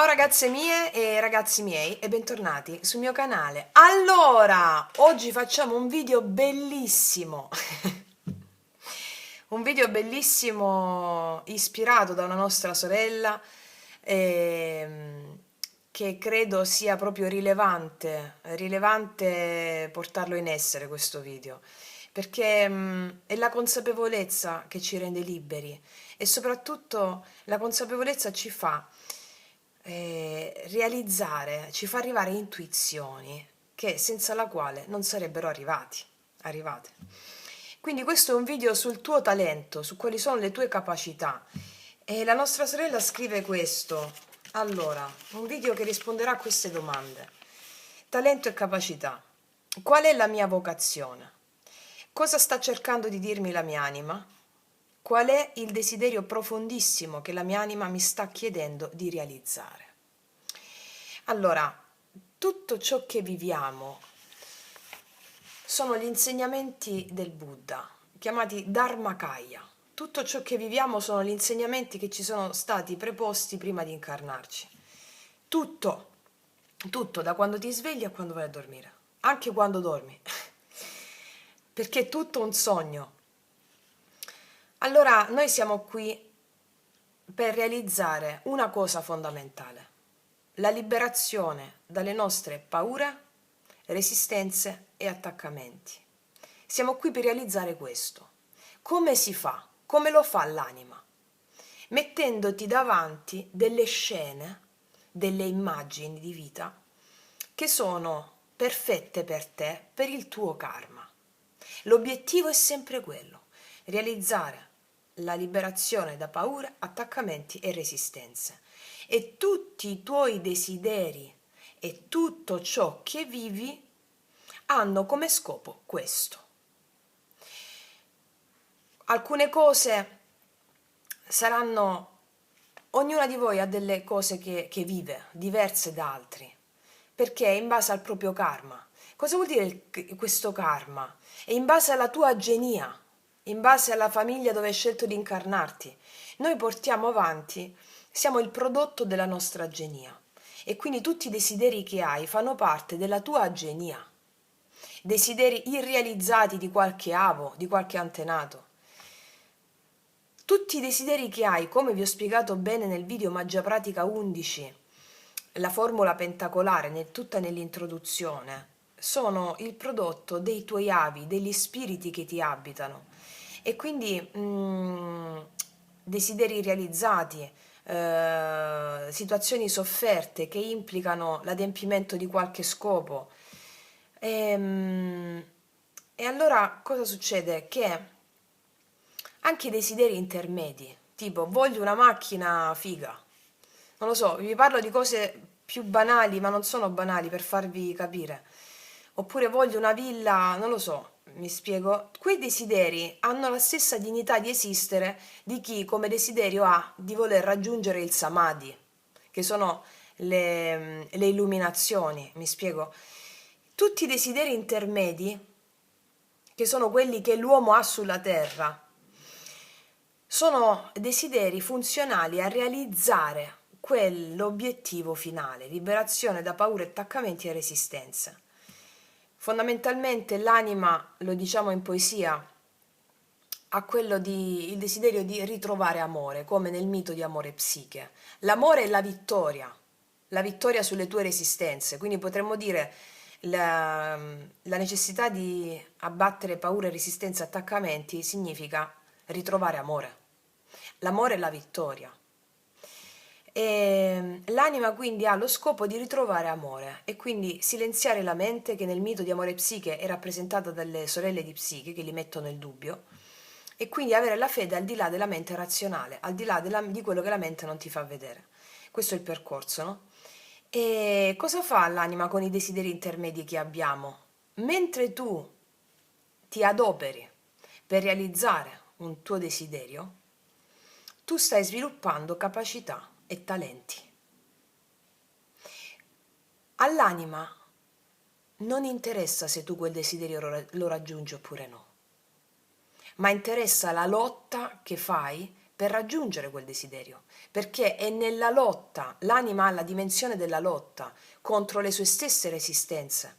Ciao ragazze mie e ragazzi miei e bentornati sul mio canale. Allora, oggi facciamo un video bellissimo. Un video bellissimo ispirato da una nostra sorella che credo sia proprio rilevante portarlo in essere questo video, perché è la consapevolezza che ci rende liberi e soprattutto la consapevolezza ci fa realizzare, ci fa arrivare intuizioni che senza la quale non sarebbero arrivate. Quindi questo è un video sul tuo talento, su quali sono le tue capacità. E la nostra sorella scrive questo. Allora, un video che risponderà a queste domande. Talento e capacità. Qual è la mia vocazione? Cosa sta cercando di dirmi la mia anima? Qual è il desiderio profondissimo che la mia anima mi sta chiedendo di realizzare? Allora, tutto ciò che viviamo sono gli insegnamenti del Buddha, chiamati Dharmakaya. Tutto ciò che viviamo sono gli insegnamenti che ci sono stati preposti prima di incarnarci. Tutto, da quando ti svegli a quando vai a dormire, anche quando dormi, perché è tutto un sogno. Allora, noi siamo qui per realizzare una cosa fondamentale: la liberazione dalle nostre paure, resistenze e attaccamenti. Siamo qui per realizzare questo. Come si fa? Come lo fa l'anima? Mettendoti davanti delle scene, delle immagini di vita che sono perfette per te, per il tuo karma. L'obiettivo è sempre quello: realizzare la liberazione da paure, attaccamenti e resistenze. E tutti i tuoi desideri e tutto ciò che vivi hanno come scopo questo. Alcune cose saranno, ognuna di voi ha delle cose che vive, diverse da altri, perché è in base al proprio karma. Cosa vuol dire questo karma? È in base alla tua genia, in base alla famiglia dove hai scelto di incarnarti. Noi portiamo avanti, siamo il prodotto della nostra genia e quindi tutti i desideri che hai fanno parte della tua genia, desideri irrealizzati di qualche avo, di qualche antenato. Tutti i desideri che hai, come vi ho spiegato bene nel video Magia Pratica 11, la formula pentacolare, tutta nell'introduzione, sono il prodotto dei tuoi avi, degli spiriti che ti abitano. E quindi desideri realizzati, situazioni sofferte che implicano l'adempimento di qualche scopo. E allora cosa succede? Che anche i desideri intermedi, tipo voglio una macchina figa, non lo so, vi parlo di cose più banali, ma non sono banali per farvi capire. Oppure voglio una villa, non lo so, mi spiego. Quei desideri hanno la stessa dignità di esistere di chi come desiderio ha di voler raggiungere il samadhi, che sono le illuminazioni, mi spiego. Tutti i desideri intermedi, che sono quelli che l'uomo ha sulla terra, sono desideri funzionali a realizzare quell'obiettivo finale: liberazione da paure, attaccamenti e resistenze. Fondamentalmente l'anima, lo diciamo in poesia, ha il desiderio di ritrovare amore, come nel mito di Amore e Psiche. L'amore è la vittoria sulle tue resistenze, quindi potremmo dire la necessità di abbattere paure, resistenze, attaccamenti significa ritrovare amore. L'amore è la vittoria. E l'anima quindi ha lo scopo di ritrovare amore e quindi silenziare la mente, che nel mito di Amore e Psiche è rappresentata dalle sorelle di Psiche che li mettono nel dubbio, e quindi avere la fede al di là della mente razionale, al di là di quello che la mente non ti fa vedere. Questo è il percorso, no? E cosa fa l'anima con i desideri intermedi che abbiamo? Mentre tu ti adoperi per realizzare un tuo desiderio, tu stai sviluppando capacità e talenti. All'anima non interessa se tu quel desiderio lo raggiungi oppure no, ma interessa la lotta che fai per raggiungere quel desiderio, perché è nella lotta, l'anima ha la dimensione della lotta contro le sue stesse resistenze.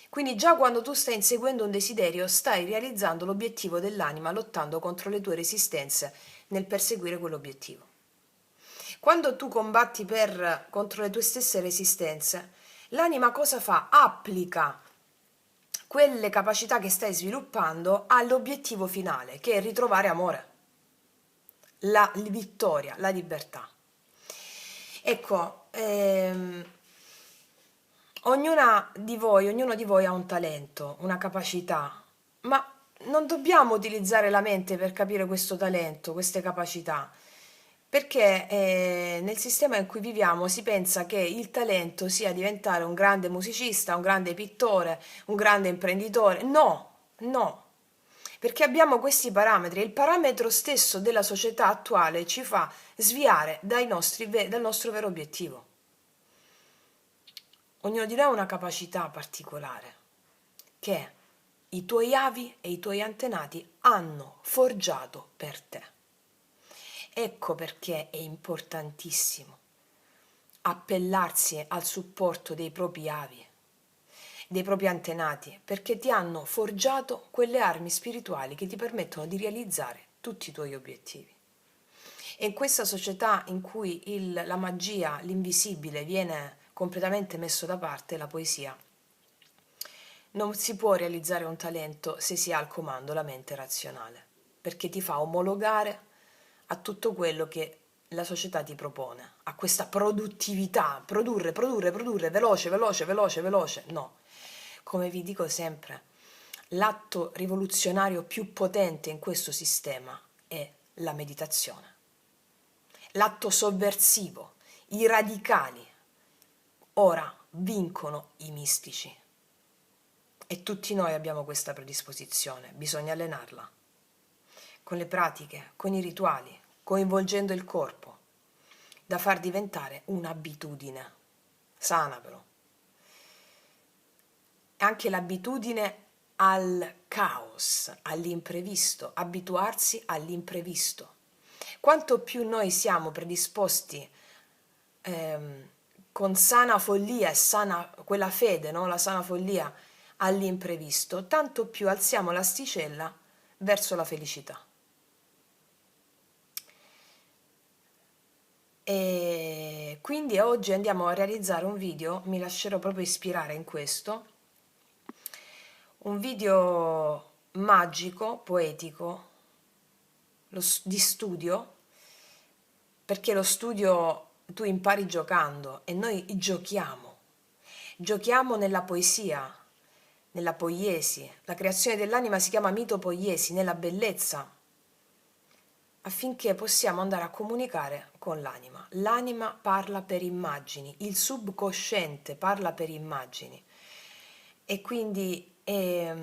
Quindi già quando tu stai inseguendo un desiderio, stai realizzando l'obiettivo dell'anima lottando contro le tue resistenze nel perseguire quell'obiettivo. Quando tu combatti contro le tue stesse resistenze, l'anima cosa fa? Applica quelle capacità che stai sviluppando all'obiettivo finale, che è ritrovare amore, la vittoria, la libertà. Ecco, ognuno di voi ha un talento, una capacità, ma non dobbiamo utilizzare la mente per capire questo talento, queste capacità, perché nel sistema in cui viviamo si pensa che il talento sia diventare un grande musicista, un grande pittore, un grande imprenditore. No, no, perché abbiamo questi parametri e il parametro stesso della società attuale ci fa sviare dal nostro vero obiettivo. Ognuno di noi ha una capacità particolare che i tuoi avi e i tuoi antenati hanno forgiato per te. Ecco perché è importantissimo appellarsi al supporto dei propri avi, dei propri antenati, perché ti hanno forgiato quelle armi spirituali che ti permettono di realizzare tutti i tuoi obiettivi. E in questa società in cui la magia, l'invisibile viene completamente messo da parte, la poesia, non si può realizzare un talento se si ha al comando la mente razionale, perché ti fa omologare a tutto quello che la società ti propone, a questa produttività, produrre, veloce, veloce, veloce, veloce. No, come vi dico sempre, l'atto rivoluzionario più potente in questo sistema è la meditazione. L'atto sovversivo, i radicali, ora vincono i mistici. E tutti noi abbiamo questa predisposizione, bisogna allenarla. Con le pratiche, con i rituali, coinvolgendo il corpo, da far diventare un'abitudine sana però. Anche l'abitudine al caos, all'imprevisto, abituarsi all'imprevisto. Quanto più noi siamo predisposti con sana follia e sana quella fede, no? La sana follia all'imprevisto, tanto più alziamo l'asticella verso la felicità. E quindi oggi andiamo a realizzare un video, mi lascerò proprio ispirare in questo, un video magico, poetico, di studio, perché lo studio tu impari giocando e noi giochiamo nella poesia, nella poiesi, la creazione dell'anima si chiama mitopoiesi, nella bellezza, affinché possiamo andare a comunicare con l'anima. L'anima parla per immagini, il subconsciente parla per immagini e quindi è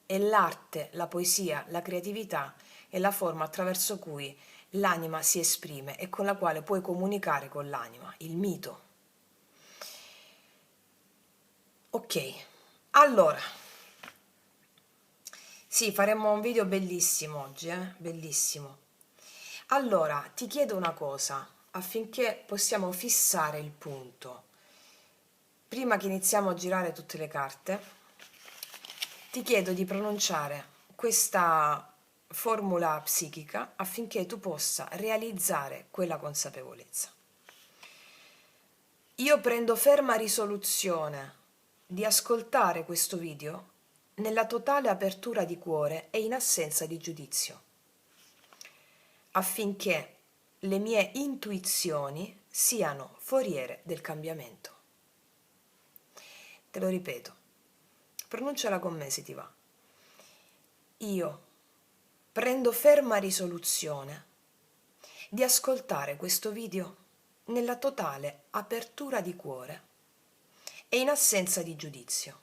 l'arte, la poesia, la creatività è la forma attraverso cui l'anima si esprime e con la quale puoi comunicare con l'anima, il mito. Ok, allora, sì, faremo un video bellissimo oggi, bellissimo. Allora, ti chiedo una cosa, affinché possiamo fissare il punto. Prima che iniziamo a girare tutte le carte, ti chiedo di pronunciare questa formula psichica affinché tu possa realizzare quella consapevolezza. Io prendo ferma risoluzione di ascoltare questo video nella totale apertura di cuore e in assenza di giudizio, affinché le mie intuizioni siano foriere del cambiamento. Te lo ripeto, pronunciala con me se ti va. Io prendo ferma risoluzione di ascoltare questo video nella totale apertura di cuore e in assenza di giudizio,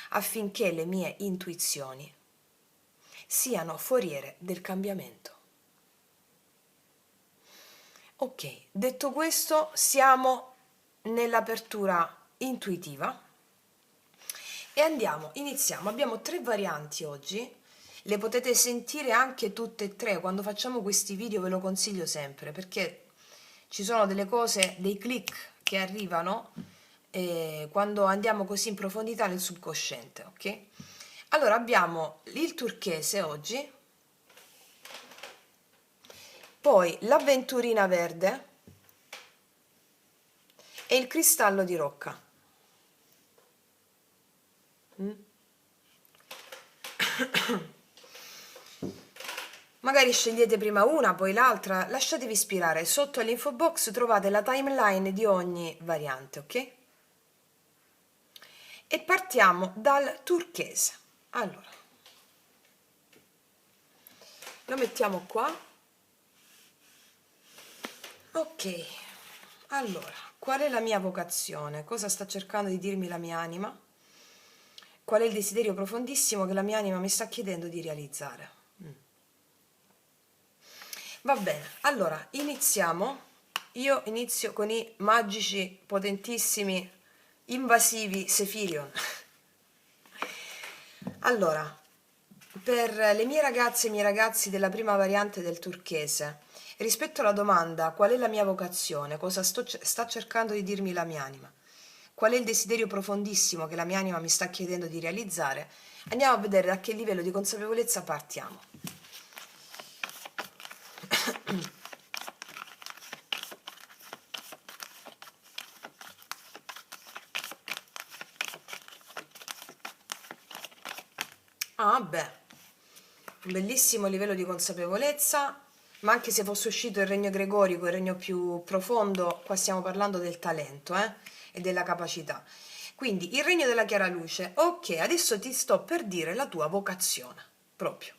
affinché le mie intuizioni siano foriere del cambiamento. Ok, detto questo, siamo nell'apertura intuitiva e iniziamo. Abbiamo 3 varianti oggi. le potete sentire anche tutte e tre. Quando facciamo questi video ve lo consiglio sempre, perché ci sono delle cose, dei click che arrivano quando andiamo così in profondità nel subconsciente, ok? Allora abbiamo il turchese oggi, poi l'avventurina verde e il cristallo di rocca. Magari scegliete prima una, poi l'altra, lasciatevi ispirare. Sotto all'info box trovate la timeline di ogni variante, ok? E partiamo dal turchese. Allora, lo mettiamo qua. Ok, allora, qual è la mia vocazione? Cosa sta cercando di dirmi la mia anima? Qual è il desiderio profondissimo che la mia anima mi sta chiedendo di realizzare? Va bene, allora iniziamo. Io inizio con i magici, potentissimi, invasivi Sefirion. Allora, per le mie ragazze e i miei ragazzi della prima variante del turchese, rispetto alla domanda qual è la mia vocazione, cosa sta cercando di dirmi la mia anima, qual è il desiderio profondissimo che la mia anima mi sta chiedendo di realizzare, andiamo a vedere da che livello di consapevolezza partiamo. Ah, beh, un bellissimo livello di consapevolezza, ma anche se fosse uscito il regno gregorico, il regno più profondo, qua stiamo parlando del talento, e della capacità. Quindi il regno della chiara luce, ok, adesso ti sto per dire la tua vocazione, proprio,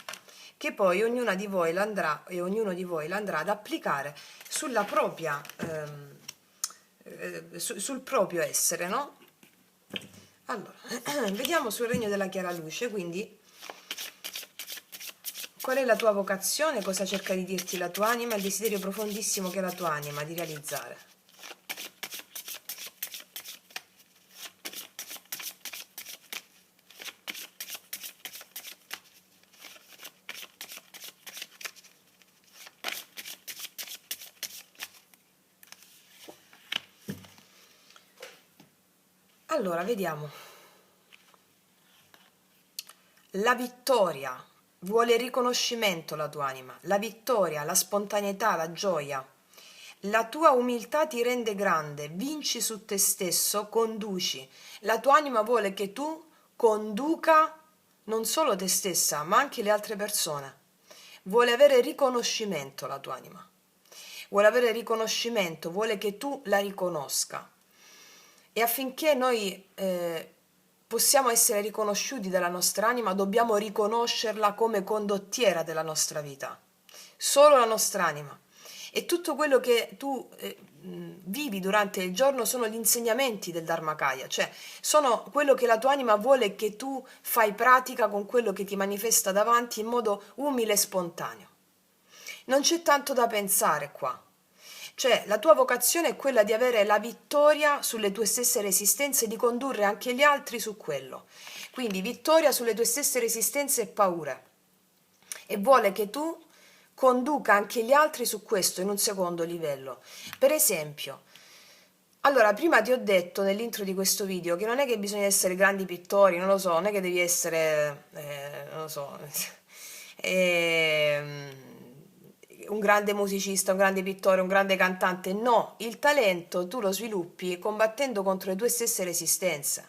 che poi ognuna di voi l'andrà e ognuno di voi l'andrà ad applicare sulla propria, sul proprio essere, no? Allora, vediamo sul regno della chiara luce, quindi qual è la tua vocazione, cosa cerca di dirti la tua anima, il desiderio profondissimo che è la tua anima di realizzare. Allora, vediamo. La vittoria vuole riconoscimento la tua anima, la vittoria, la spontaneità, la gioia. La tua umiltà ti rende grande, vinci su te stesso, conduci. La tua anima vuole che tu conduca non solo te stessa, ma anche le altre persone. Vuole avere riconoscimento la tua anima. Vuole avere riconoscimento, vuole che tu la riconosca. E affinché noi possiamo essere riconosciuti dalla nostra anima, dobbiamo riconoscerla come condottiera della nostra vita. Solo la nostra anima. E tutto quello che tu vivi durante il giorno sono gli insegnamenti del Dharmakaya, cioè sono quello che la tua anima vuole che tu fai pratica con quello che ti manifesta davanti in modo umile e spontaneo. Non c'è tanto da pensare qua. Cioè, la tua vocazione è quella di avere la vittoria sulle tue stesse resistenze e di condurre anche gli altri su quello. Quindi vittoria sulle tue stesse resistenze e paure. E vuole che tu conduca anche gli altri su questo in un secondo livello. Per esempio, allora, prima ti ho detto nell'intro di questo video che non è che bisogna essere grandi pittori, non lo so, non è che devi essere, non lo so, un grande musicista, un grande pittore, un grande cantante. No, il talento tu lo sviluppi combattendo contro le tue stesse resistenze.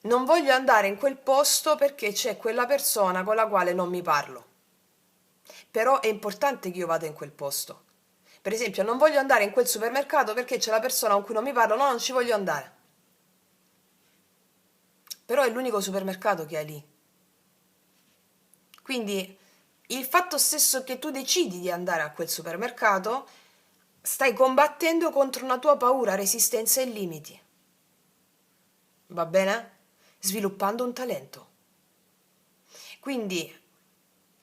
Non voglio andare in quel posto perché c'è quella persona con la quale non mi parlo. Però è importante che io vada in quel posto. Per esempio, non voglio andare in quel supermercato perché c'è la persona con cui non mi parlo, no, non ci voglio andare. Però è l'unico supermercato che hai lì. Quindi il fatto stesso che tu decidi di andare a quel supermercato, stai combattendo contro una tua paura, resistenza e limiti. Va bene? Sviluppando un talento. Quindi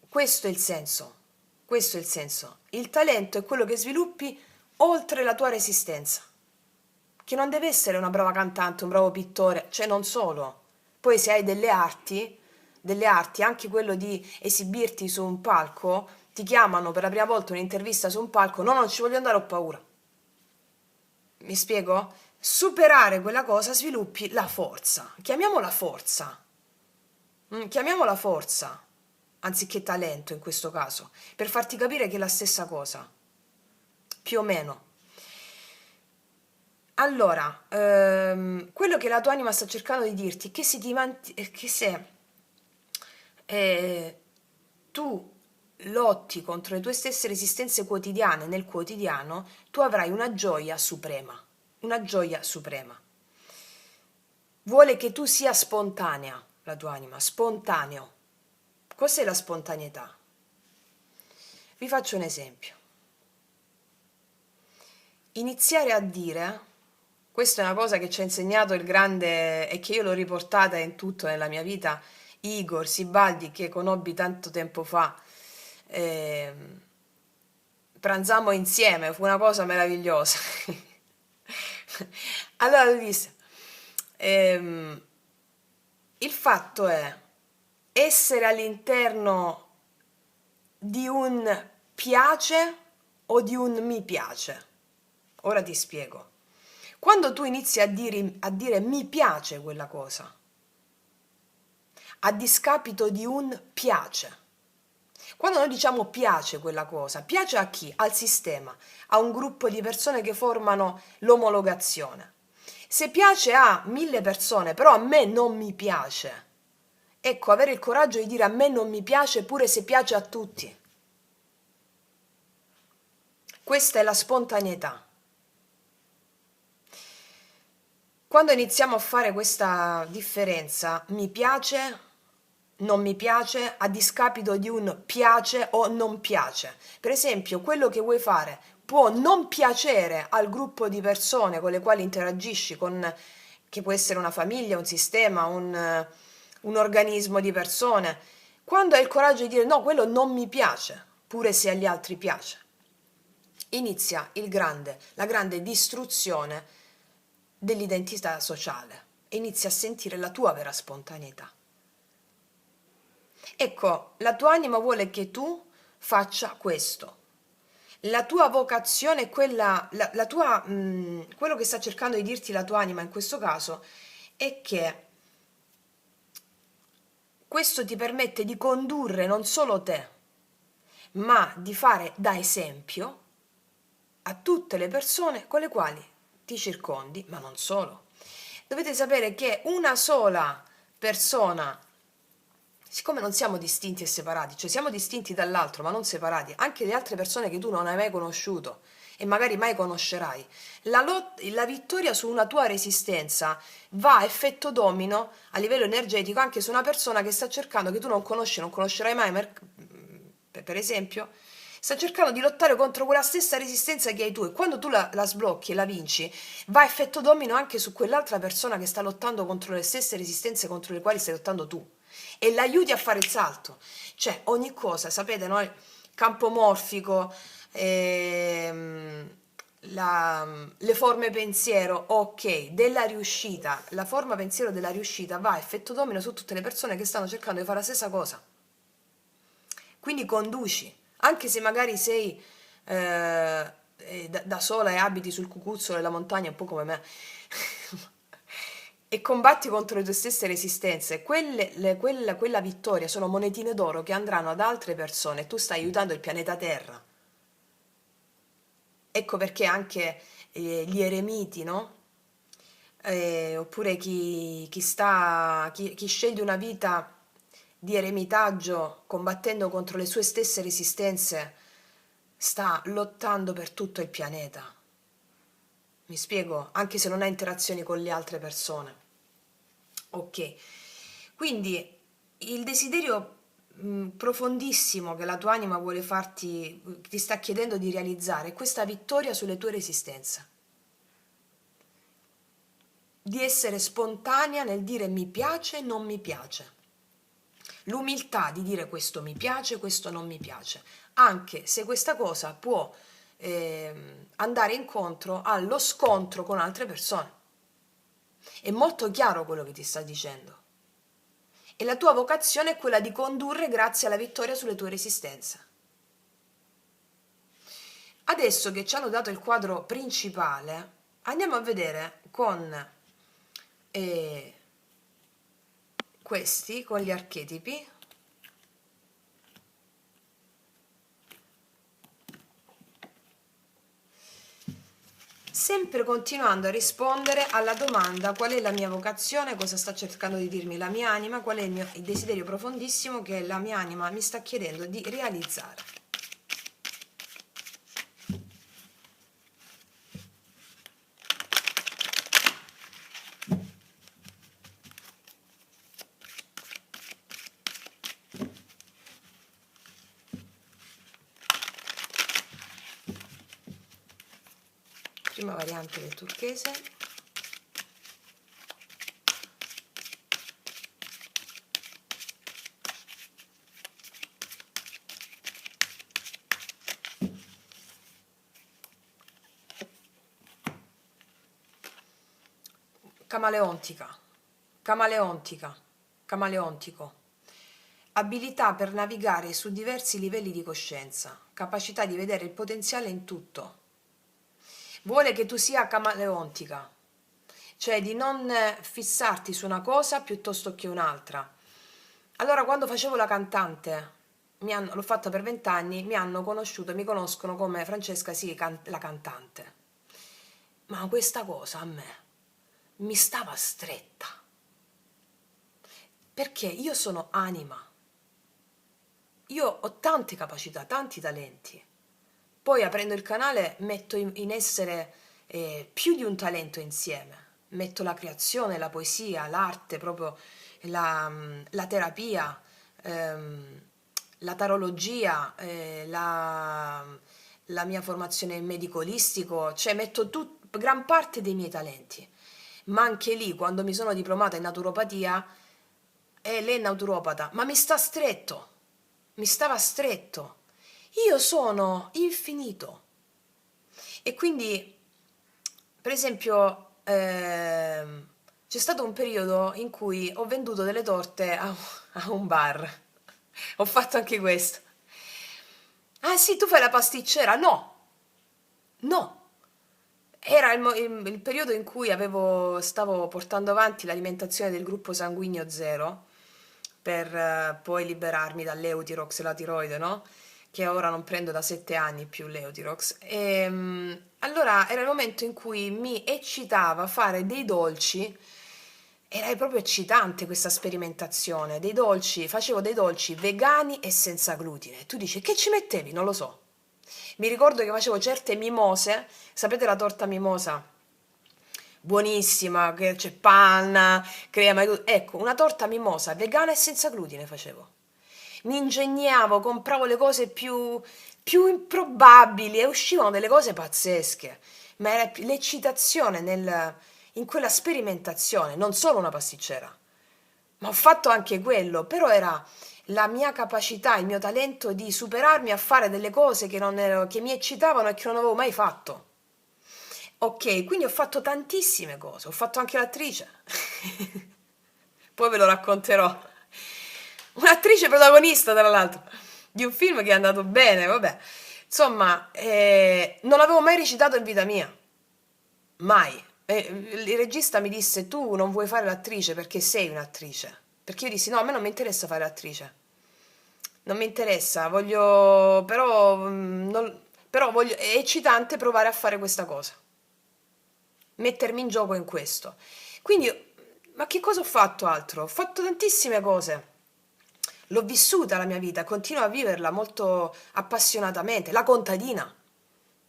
questo è il senso. Questo è il senso. Il talento è quello che sviluppi oltre la tua resistenza. Che non deve essere una brava cantante, un bravo pittore, cioè non solo. Poi se hai delle arti, delle arti, anche quello di esibirti su un palco, ti chiamano per la prima volta un'intervista su un palco, no, non ci voglio andare, ho paura. Mi spiego? Superare quella cosa sviluppi la forza. Chiamiamola forza. Chiamiamola forza, anziché talento in questo caso, per farti capire che è la stessa cosa, più o meno. Allora, quello che la tua anima sta cercando di dirti è che che se tu lotti contro le tue stesse resistenze quotidiane nel quotidiano, tu avrai una gioia suprema, una gioia suprema. Vuole che tu sia spontanea, la tua anima, spontaneo. Cos'è la spontaneità? Vi faccio un esempio. Iniziare a dire, questa è una cosa che ci ha insegnato il grande e che io l'ho riportata in tutto nella mia vita, Igor Sibaldi, che conobbi tanto tempo fa. Pranzammo insieme, fu una cosa meravigliosa. Allora lui disse, il fatto è essere all'interno di un piace o di un mi piace. Ora ti spiego. Quando tu inizi a dire mi piace quella cosa, a discapito di un piace. Quando noi diciamo piace quella cosa, piace a chi? Al sistema, a un gruppo di persone che formano l'omologazione. Se piace a 1000 persone, però a me non mi piace, ecco, avere il coraggio di dire a me non mi piace pure se piace a tutti. Questa è la spontaneità. Quando iniziamo a fare questa differenza, mi piace, non mi piace, a discapito di un piace o non piace. Per esempio, quello che vuoi fare può non piacere al gruppo di persone con le quali interagisci, che può essere una famiglia, un sistema, un organismo di persone. Quando hai il coraggio di dire no, quello non mi piace, pure se agli altri piace, inizia la grande distruzione dell'identità sociale e inizi a sentire la tua vera spontaneità. Ecco, la tua anima vuole che tu faccia questo. La tua vocazione, quello che sta cercando di dirti la tua anima in questo caso, è che questo ti permette di condurre non solo te, ma di fare da esempio a tutte le persone con le quali ti circondi, ma non solo. Dovete sapere che una sola persona, siccome non siamo distinti e separati, cioè siamo distinti dall'altro ma non separati, anche le altre persone che tu non hai mai conosciuto e magari mai conoscerai, la vittoria su una tua resistenza va a effetto domino a livello energetico anche su una persona che sta cercando, che tu non conosci, non conoscerai mai, per esempio, sta cercando di lottare contro quella stessa resistenza che hai tu, e quando tu la sblocchi e la vinci, va a effetto domino anche su quell'altra persona che sta lottando contro le stesse resistenze contro le quali stai lottando tu, e l'aiuti a fare il salto. Cioè ogni cosa, sapete, no? Campo morfico, le forme pensiero, ok, della riuscita, la forma pensiero della riuscita va a effetto domino su tutte le persone che stanno cercando di fare la stessa cosa. Quindi conduci, anche se magari sei da sola e abiti sul cucuzzolo della montagna, un po' come me, e combatti contro le tue stesse resistenze, quella vittoria sono monetine d'oro che andranno ad altre persone e tu stai aiutando il pianeta Terra. Ecco perché anche gli eremiti, no? Oppure chi sceglie una vita di eremitaggio combattendo contro le sue stesse resistenze sta lottando per tutto il pianeta. Mi spiego? Anche se non ha interazioni con le altre persone. Ok, quindi il desiderio profondissimo che la tua anima vuole ti sta chiedendo di realizzare è questa vittoria sulle tue resistenze. Di essere spontanea nel dire mi piace, non mi piace. L'umiltà di dire questo mi piace, questo non mi piace, anche se questa cosa può andare incontro allo scontro con altre persone. È molto chiaro quello che ti sta dicendo. e la tua vocazione è quella di condurre grazie alla vittoria sulle tue resistenze. Adesso che ci hanno dato il quadro principale, andiamo a vedere con questi, con gli archetipi, sempre continuando a rispondere alla domanda: qual è la mia vocazione, cosa sta cercando di dirmi la mia anima, qual è il desiderio profondissimo che la mia anima mi sta chiedendo di realizzare. Prima variante del turchese. Camaleontica, camaleontica, camaleontico. Abilità per navigare su diversi livelli di coscienza, capacità di vedere il potenziale in tutto. Vuole che tu sia camaleontica, cioè di non fissarti su una cosa piuttosto che un'altra. Allora, quando facevo la cantante, l'ho fatta per 20 anni, mi hanno conosciuto, mi conoscono come Francesca, sì, la cantante. Ma questa cosa a me mi stava stretta, perché io sono anima, io ho tante capacità, tanti talenti. Poi aprendo il canale metto in essere più di un talento insieme. Metto la creazione, la poesia, l'arte, proprio la terapia, la tarologia, la mia formazione medico-olistico, cioè metto gran parte dei miei talenti. Ma anche lì, quando mi sono diplomata in naturopatia, lei è naturopata, ma mi sta stretto, mi stava stretto. Io sono infinito. E quindi, per esempio, c'è stato un periodo in cui ho venduto delle torte a un bar. Ho fatto anche questo. Ah sì, tu fai la pasticcera? No, no. Era il periodo in cui stavo portando avanti l'alimentazione del gruppo sanguigno zero per poi liberarmi dall'Eutirox e la tiroide, no? Che ora non prendo da 7 anni più l'Eutirox. Allora era il momento in cui mi eccitava fare dei dolci. Era proprio eccitante questa sperimentazione, dei dolci, facevo dei dolci vegani e senza glutine. Tu dici, che ci mettevi? Non lo so. Mi ricordo che facevo certe mimose, sapete la torta mimosa? Buonissima, che c'è panna, crema e tutto. Ecco, una torta mimosa vegana e senza glutine facevo. Mi ingegnavo, compravo le cose più improbabili e uscivano delle cose pazzesche. Ma era l'eccitazione in quella sperimentazione, non solo una pasticcera. Ma ho fatto anche quello, però era la mia capacità, il mio talento di superarmi a fare delle cose che mi eccitavano e che non avevo mai fatto. Ok, quindi ho fatto tantissime cose, ho fatto anche l'attrice. Poi ve lo racconterò. Un'attrice protagonista, tra l'altro, di un film che è andato bene, vabbè. Insomma, non avevo mai recitato in vita mia. Mai. Il regista mi disse: tu non vuoi fare l'attrice perché sei un'attrice. Perché io dissi: no, a me non mi interessa fare l'attrice. Non mi interessa, voglio. Però, però è eccitante provare a fare questa cosa. Mettermi in gioco in questo. Quindi, ma che cosa ho fatto altro? Ho fatto tantissime cose. L'ho vissuta la mia vita, continuo a viverla molto appassionatamente. La contadina.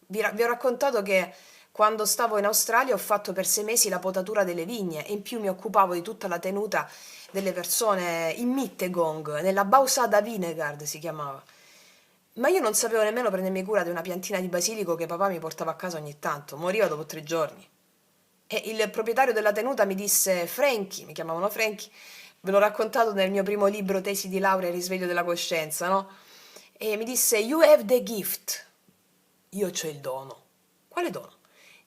Vi ho raccontato che quando stavo in Australia ho fatto per 6 mesi la potatura delle vigne e in più mi occupavo di tutta la tenuta delle persone in Mittagong, nella Bausada Vineyard si chiamava. Ma io non sapevo nemmeno prendermi cura di una piantina di basilico che papà mi portava a casa ogni tanto, moriva dopo 3 giorni. E il proprietario della tenuta mi disse: Frankie, mi chiamavano Frankie, ve l'ho raccontato nel mio primo libro Tesi di laurea e risveglio della coscienza, no? E mi disse: You have the gift. Io c'ho il dono. Quale dono?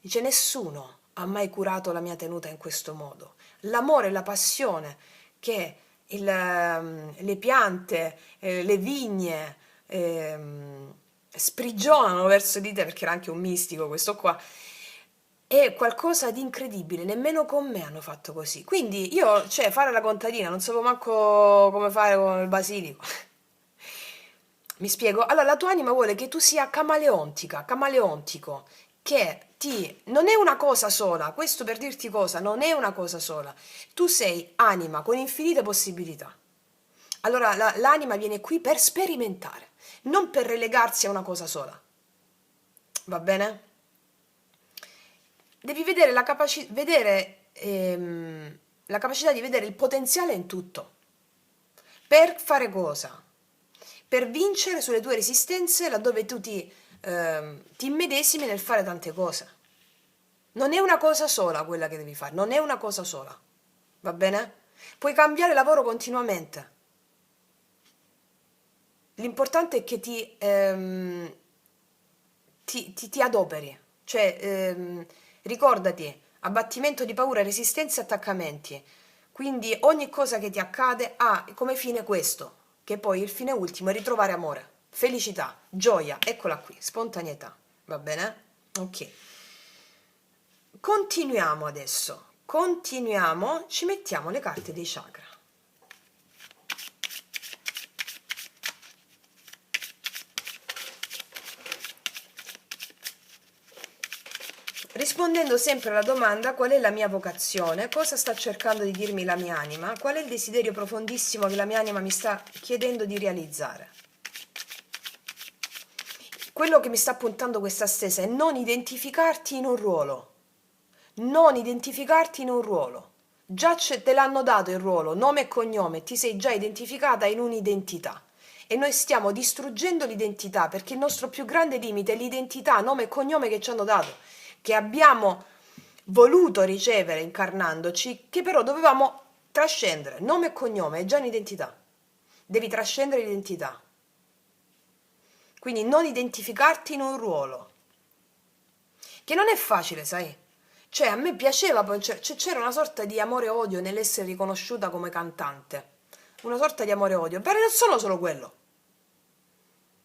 Dice: nessuno ha mai curato la mia tenuta in questo modo. L'amore e la passione che le piante, le vigne sprigionano verso di te, perché era anche un mistico questo qua. È qualcosa di incredibile, nemmeno con me hanno fatto così. Quindi io, cioè, fare la contadina, non sapevo manco come fare con il basilico. Mi spiego? Allora, la tua anima vuole che tu sia camaleontica, camaleontico, che ti... non è una cosa sola, questo per dirti cosa, non è una cosa sola. Tu sei anima con infinite possibilità. Allora, l'anima viene qui per sperimentare, non per relegarsi a una cosa sola. Va bene? Devi vedere la capacità di vedere il potenziale in tutto. Per fare cosa? Per vincere sulle tue resistenze laddove tu ti immedesimi nel fare tante cose. Non è una cosa sola quella che devi fare, non è una cosa sola. Va bene? Puoi cambiare lavoro continuamente. L'importante è che ti adoperi. Cioè, ricordati, abbattimento di paura, resistenze e attaccamenti. Quindi ogni cosa che ti accade ha come fine questo, che poi il fine ultimo è ritrovare amore, felicità, gioia, eccola qui, spontaneità. Va bene? Ok. Continuiamo adesso. Continuiamo, ci mettiamo le carte dei chakra. Rispondendo sempre alla domanda qual è la mia vocazione, cosa sta cercando di dirmi la mia anima, qual è il desiderio profondissimo che la mia anima mi sta chiedendo di realizzare. Quello che mi sta puntando questa stesa è non identificarti in un ruolo, non identificarti in un ruolo. Già te l'hanno dato il ruolo, nome e cognome, ti sei già identificata in un'identità. E noi stiamo distruggendo l'identità perché il nostro più grande limite è l'identità, nome e cognome che ci hanno dato, che abbiamo voluto ricevere incarnandoci, che però dovevamo trascendere. Nome e cognome è già un'identità. Devi trascendere l'identità. Quindi non identificarti in un ruolo. Che non è facile, sai? Cioè, a me piaceva, c'era una sorta di amore-odio nell'essere riconosciuta come cantante. Una sorta di amore-odio. Però non sono solo quello.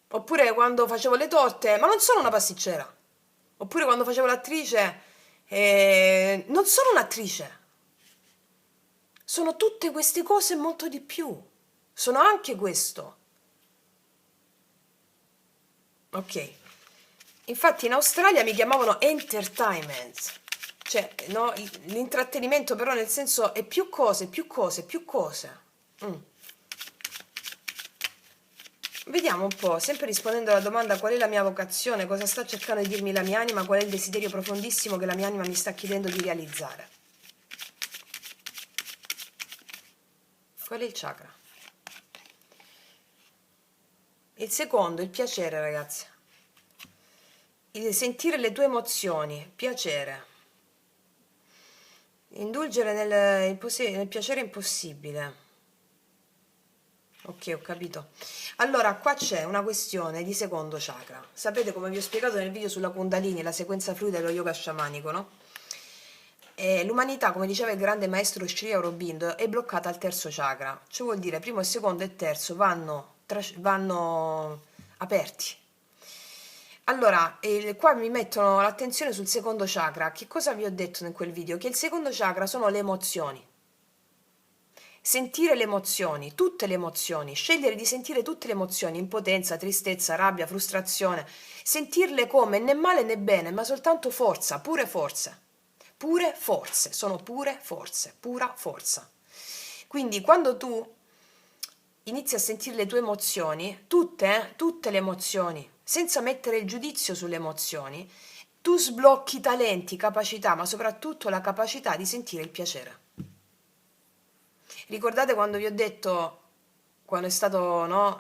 Oppure quando facevo le torte, ma non sono una pasticcera. Oppure quando facevo l'attrice, non sono un'attrice. Sono tutte queste cose e molto di più. Sono anche questo. Ok. Infatti in Australia mi chiamavano entertainment. Cioè, no, l'intrattenimento però nel senso è più cose, più cose, più cose. Mm. Vediamo un po', sempre rispondendo alla domanda qual è la mia vocazione, cosa sta cercando di dirmi la mia anima, qual è il desiderio profondissimo che la mia anima mi sta chiedendo di realizzare. Qual è il chakra? Il secondo, il piacere, ragazzi. Il sentire le tue emozioni, piacere. Indulgere nel piacere impossibile. Ok, ho capito. Allora, qua c'è una questione di secondo chakra. Sapete, come vi ho spiegato nel video sulla Kundalini, la sequenza fluida dello yoga sciamanico, no? L'umanità, come diceva il grande maestro Sri Aurobindo, è bloccata al terzo chakra. Cioè vuol dire primo, secondo e terzo vanno aperti. Allora, qua mi mettono l'attenzione sul secondo chakra. Che cosa vi ho detto in quel video? Che il secondo chakra sono le emozioni. Sentire le emozioni, tutte le emozioni, scegliere di sentire tutte le emozioni, impotenza, tristezza, rabbia, frustrazione, sentirle come né male né bene, ma soltanto forza, pure forze, sono pure forze, pura forza. Quindi quando tu inizi a sentire le tue emozioni, tutte le emozioni, senza mettere il giudizio sulle emozioni, tu sblocchi talenti, capacità, ma soprattutto la capacità di sentire il piacere. Ricordate quando vi ho detto, quando è stato, no,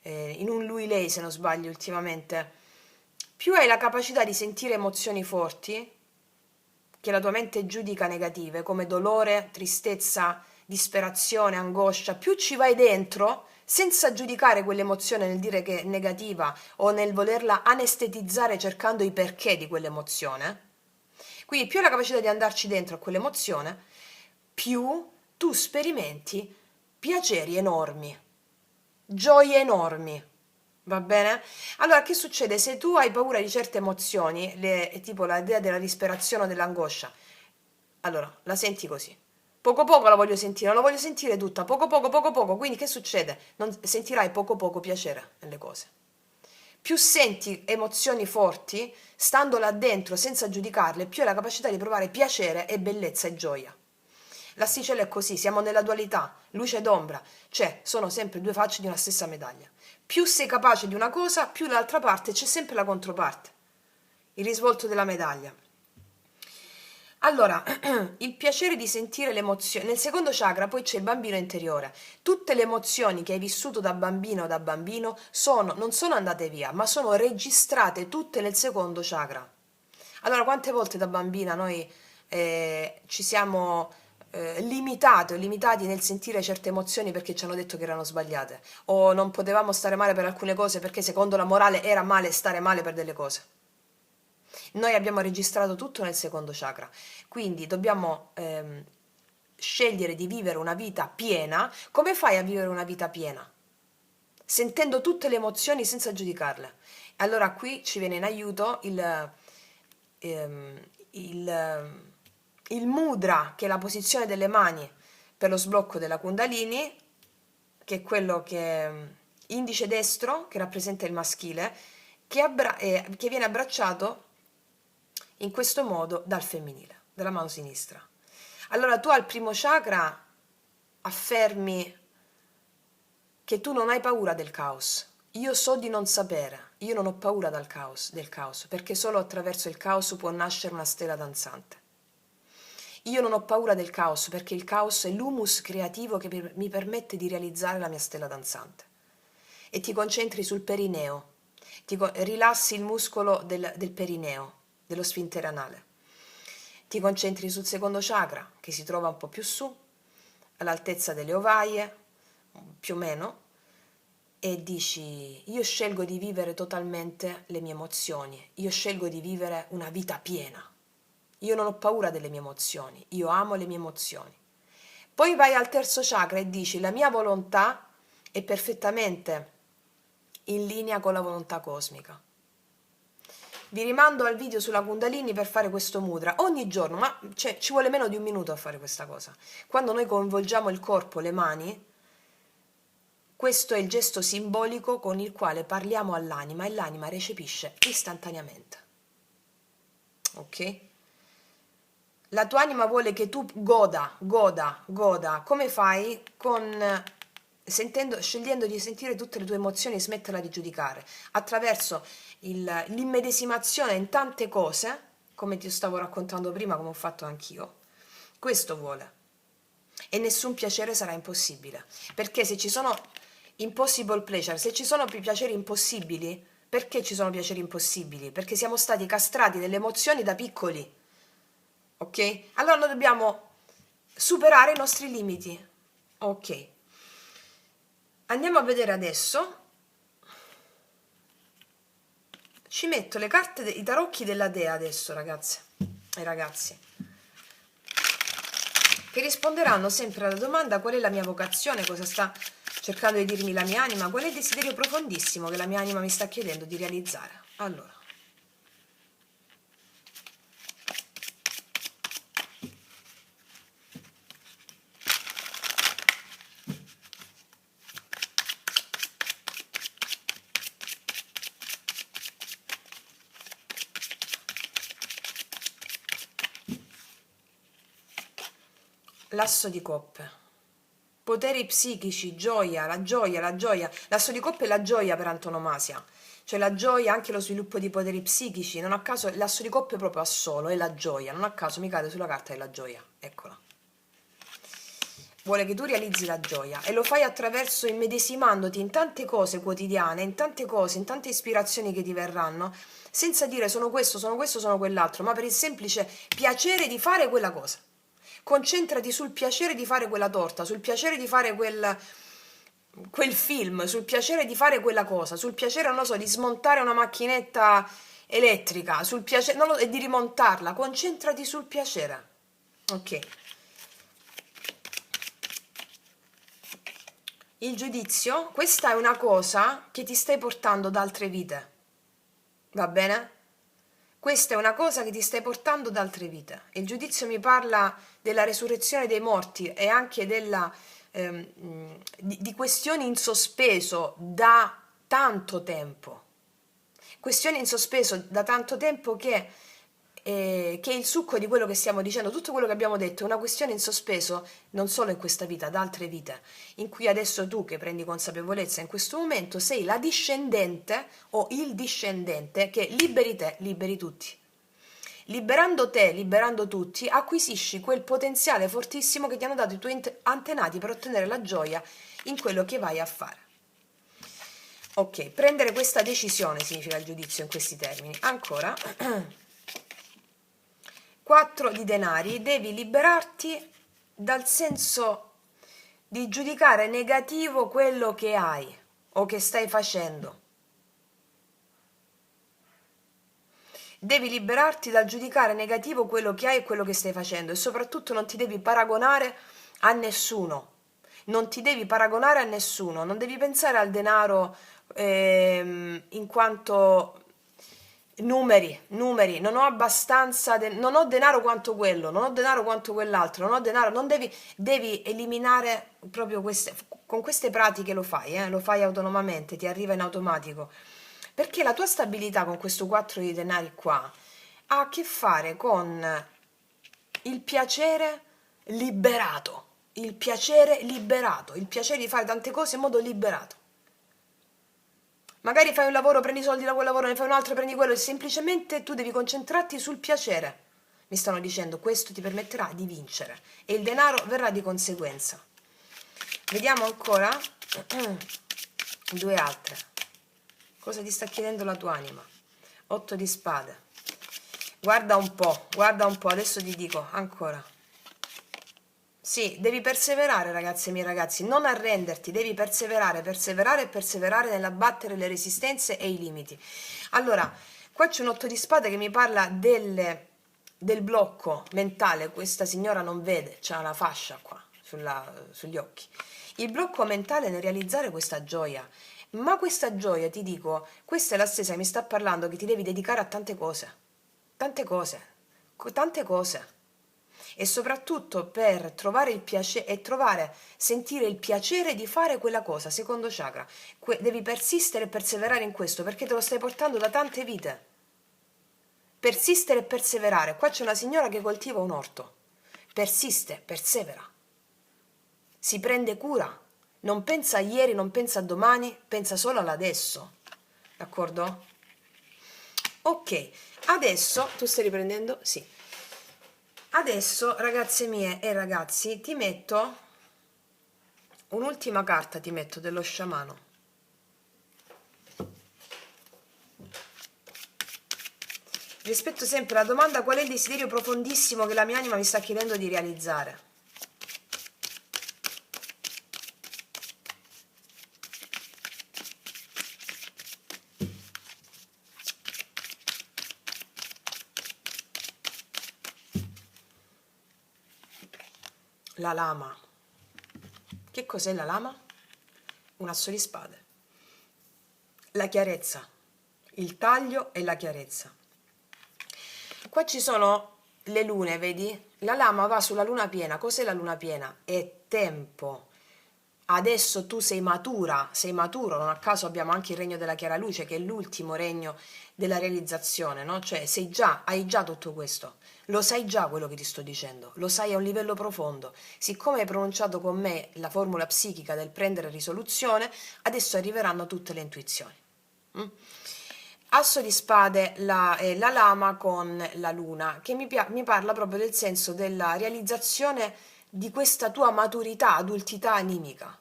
in un lui-lei se non sbaglio ultimamente, più hai la capacità di sentire emozioni forti, che la tua mente giudica negative, come dolore, tristezza, disperazione, angoscia, più ci vai dentro, senza giudicare quell'emozione nel dire che è negativa o nel volerla anestetizzare cercando i perché di quell'emozione, quindi più hai la capacità di andarci dentro a quell'emozione, più tu sperimenti piaceri enormi, gioie enormi. Va bene? Allora, che succede? Se tu hai paura di certe emozioni, tipo l'idea della disperazione o dell'angoscia, allora la senti così. Poco poco la voglio sentire, non la voglio sentire tutta, poco poco, poco poco. Quindi che succede? Sentirai poco poco piacere nelle cose. Più senti emozioni forti, stando là dentro senza giudicarle, più hai la capacità di provare piacere e bellezza e gioia. L'asticella è così, siamo nella dualità, luce ed ombra, cioè sono sempre due facce di una stessa medaglia. Più sei capace di una cosa, più dall'altra parte c'è sempre la controparte, il risvolto della medaglia. Allora, il piacere di sentire le emozioni. Nel secondo chakra poi c'è il bambino interiore. Tutte le emozioni che hai vissuto da bambino o da bambino non sono andate via, ma sono registrate tutte nel secondo chakra. Allora, quante volte da bambina noi ci siamo limitati o limitati nel sentire certe emozioni perché ci hanno detto che erano sbagliate, o non potevamo stare male per alcune cose perché secondo la morale era male stare male per delle cose. Noi abbiamo registrato tutto nel secondo chakra, quindi dobbiamo scegliere di vivere una vita piena. Come fai a vivere una vita piena? Sentendo tutte le emozioni senza giudicarle. Allora qui ci viene in aiuto ehm, il, il mudra, che è la posizione delle mani per lo sblocco della Kundalini, che è quello che indice destro, che rappresenta il maschile, che viene abbracciato in questo modo dal femminile, dalla mano sinistra. Allora tu al primo chakra affermi che tu non hai paura del caos. Io so di non sapere, io non ho paura del caos, perché solo attraverso il caos può nascere una stella danzante. Io non ho paura del caos, perché il caos è l'humus creativo che mi permette di realizzare la mia stella danzante. E ti concentri sul perineo, rilassi il muscolo del perineo, dello sfintere anale. Ti concentri sul secondo chakra, che si trova un po' più su, all'altezza delle ovaie, più o meno, e dici: io scelgo di vivere totalmente le mie emozioni, io scelgo di vivere una vita piena, io non ho paura delle mie emozioni, io amo le mie emozioni. Poi vai al terzo chakra e dici: la mia volontà è perfettamente in linea con la volontà cosmica. Vi rimando al video sulla Kundalini per fare questo mudra ogni giorno, ma ci vuole meno di un minuto a fare questa cosa. Quando noi coinvolgiamo il corpo, le mani, questo è il gesto simbolico con il quale parliamo all'anima e l'anima recepisce istantaneamente. Ok? La tua anima vuole che tu goda. Come fai? Scegliendo di sentire tutte le tue emozioni e smetterla di giudicare, attraverso l'immedesimazione in tante cose, come ti stavo raccontando prima, come ho fatto anch'io. Questo vuole. E nessun piacere sarà impossibile, perché se ci sono impossible pleasure, se ci sono piaceri impossibili, perché ci sono piaceri impossibili? Perché siamo stati castrati delle emozioni da piccoli. Ok? Allora noi dobbiamo superare i nostri limiti. Ok. Andiamo a vedere adesso. Ci metto le carte, i tarocchi della Dea adesso, ragazze e ragazzi, che risponderanno sempre alla domanda: qual è la mia vocazione, cosa sta cercando di dirmi la mia anima, qual è il desiderio profondissimo che la mia anima mi sta chiedendo di realizzare. Allora, l'asso di coppe, poteri psichici, gioia, la gioia, l'asso di coppe è la gioia per antonomasia, cioè la gioia, anche lo sviluppo di poteri psichici. Non a caso l'asso di coppe proprio assolo è la gioia, non a caso mi cade sulla carta è la gioia, eccola. Vuole che tu realizzi la gioia e lo fai attraverso immedesimandoti in tante cose quotidiane, in tante cose, in tante ispirazioni che ti verranno, senza dire sono questo, sono quell'altro, ma per il semplice piacere di fare quella cosa. Concentrati sul piacere di fare quella torta, sul piacere di fare quel film, sul piacere di fare quella cosa, sul piacere, non lo so, di smontare una macchinetta elettrica, sul piacere, e di rimontarla. Concentrati sul piacere. Ok. Il giudizio, questa è una cosa che ti stai portando da altre vite, va bene? Questa è una cosa che ti stai portando da altre vite. Il giudizio mi parla della resurrezione dei morti e anche di questioni in sospeso da tanto tempo. Questioni in sospeso da tanto tempo che è il succo di quello che stiamo dicendo. Tutto quello che abbiamo detto è una questione in sospeso non solo in questa vita, da altre vite, in cui adesso tu che prendi consapevolezza in questo momento sei la discendente o il discendente che liberi te, liberi tutti. Liberando te, liberando tutti, acquisisci quel potenziale fortissimo che ti hanno dato i tuoi antenati per ottenere la gioia in quello che vai a fare. Ok, prendere questa decisione significa il giudizio in questi termini. Ancora, 4 di denari, devi liberarti dal senso di giudicare negativo quello che hai o che stai facendo. Devi liberarti dal giudicare negativo quello che hai e quello che stai facendo e soprattutto non ti devi paragonare a nessuno. Non ti devi paragonare a nessuno, non devi pensare al denaro in quanto numeri, non ho abbastanza, non ho denaro quanto quello, non ho denaro quanto quell'altro, non ho denaro, non devi eliminare proprio con queste pratiche lo fai autonomamente, ti arriva in automatico. Perché la tua stabilità con questo 4 di denari qua ha a che fare con il piacere liberato, il piacere liberato, il piacere di fare tante cose in modo liberato. Magari fai un lavoro, prendi soldi da quel lavoro, ne fai un altro, prendi quello e semplicemente tu devi concentrarti sul piacere. Mi stanno dicendo questo ti permetterà di vincere e il denaro verrà di conseguenza. Vediamo ancora due altre. Cosa ti sta chiedendo la tua anima? 8 di spade. Guarda un po', adesso ti dico ancora. Sì, devi perseverare, ragazze e miei ragazzi, non arrenderti, devi perseverare, perseverare e perseverare nell'abbattere le resistenze e i limiti. Allora, qua c'è un 8 di spade che mi parla del blocco mentale. Questa signora non vede, c'ha la fascia qua sugli occhi. Il blocco mentale nel realizzare questa gioia. Ma questa gioia, ti dico, questa è la stessa che mi sta parlando che ti devi dedicare a tante cose. Tante cose. Tante cose. E soprattutto per trovare il piacere e sentire il piacere di fare quella cosa, secondo chakra. Devi persistere e perseverare in questo perché te lo stai portando da tante vite. Persistere e perseverare. Qua c'è una signora che coltiva un orto. Persiste, persevera. Si prende cura. Non pensa a ieri, non pensa a domani, pensa solo all'adesso. D'accordo? Ok, adesso tu stai riprendendo? Sì. Adesso, ragazze mie e ragazzi, ti metto un'ultima carta, ti metto dello sciamano. Rispetto sempre la domanda: qual è il desiderio profondissimo che la mia anima mi sta chiedendo di realizzare? La lama. Che cos'è la lama? Un asso di spade. La chiarezza, il taglio e la chiarezza. Qua ci sono le lune, vedi? La lama va sulla luna piena. Cos'è la luna piena? È tempo. Adesso tu sei matura, sei maturo, non a caso abbiamo anche il regno della chiara luce, che è l'ultimo regno della realizzazione, no? Cioè hai già tutto questo, lo sai già quello che ti sto dicendo, lo sai a un livello profondo. Siccome hai pronunciato con me la formula psichica del prendere risoluzione, adesso arriveranno tutte le intuizioni. Asso di spade, la lama con la luna, che mi parla proprio del senso della realizzazione di questa tua maturità, adultità animica.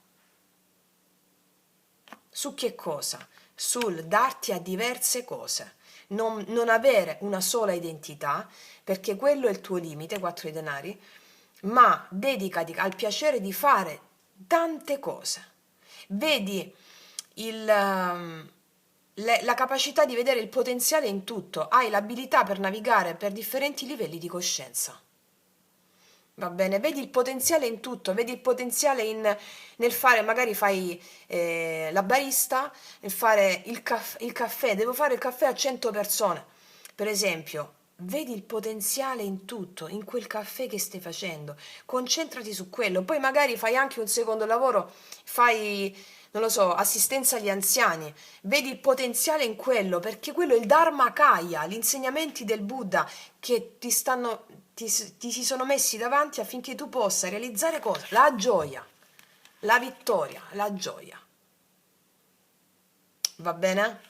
Su che cosa? Sul darti a diverse cose, non avere una sola identità, perché quello è il tuo limite, 4 denari, ma dedicati al piacere di fare tante cose. Vedi la capacità di vedere il potenziale in tutto, hai l'abilità per navigare per differenti livelli di coscienza. Va bene, vedi il potenziale in tutto, vedi il potenziale nel fare, magari fai la barista, nel fare il caffè, devo fare il caffè a 100 persone, per esempio, vedi il potenziale in tutto, in quel caffè che stai facendo, concentrati su quello, poi magari fai anche un secondo lavoro, fai, non lo so, assistenza agli anziani, vedi il potenziale in quello, perché quello è il Dharmakaya, gli insegnamenti del Buddha che ti si sono messi davanti affinché tu possa realizzare cosa? La gioia, la vittoria, la gioia. Va bene?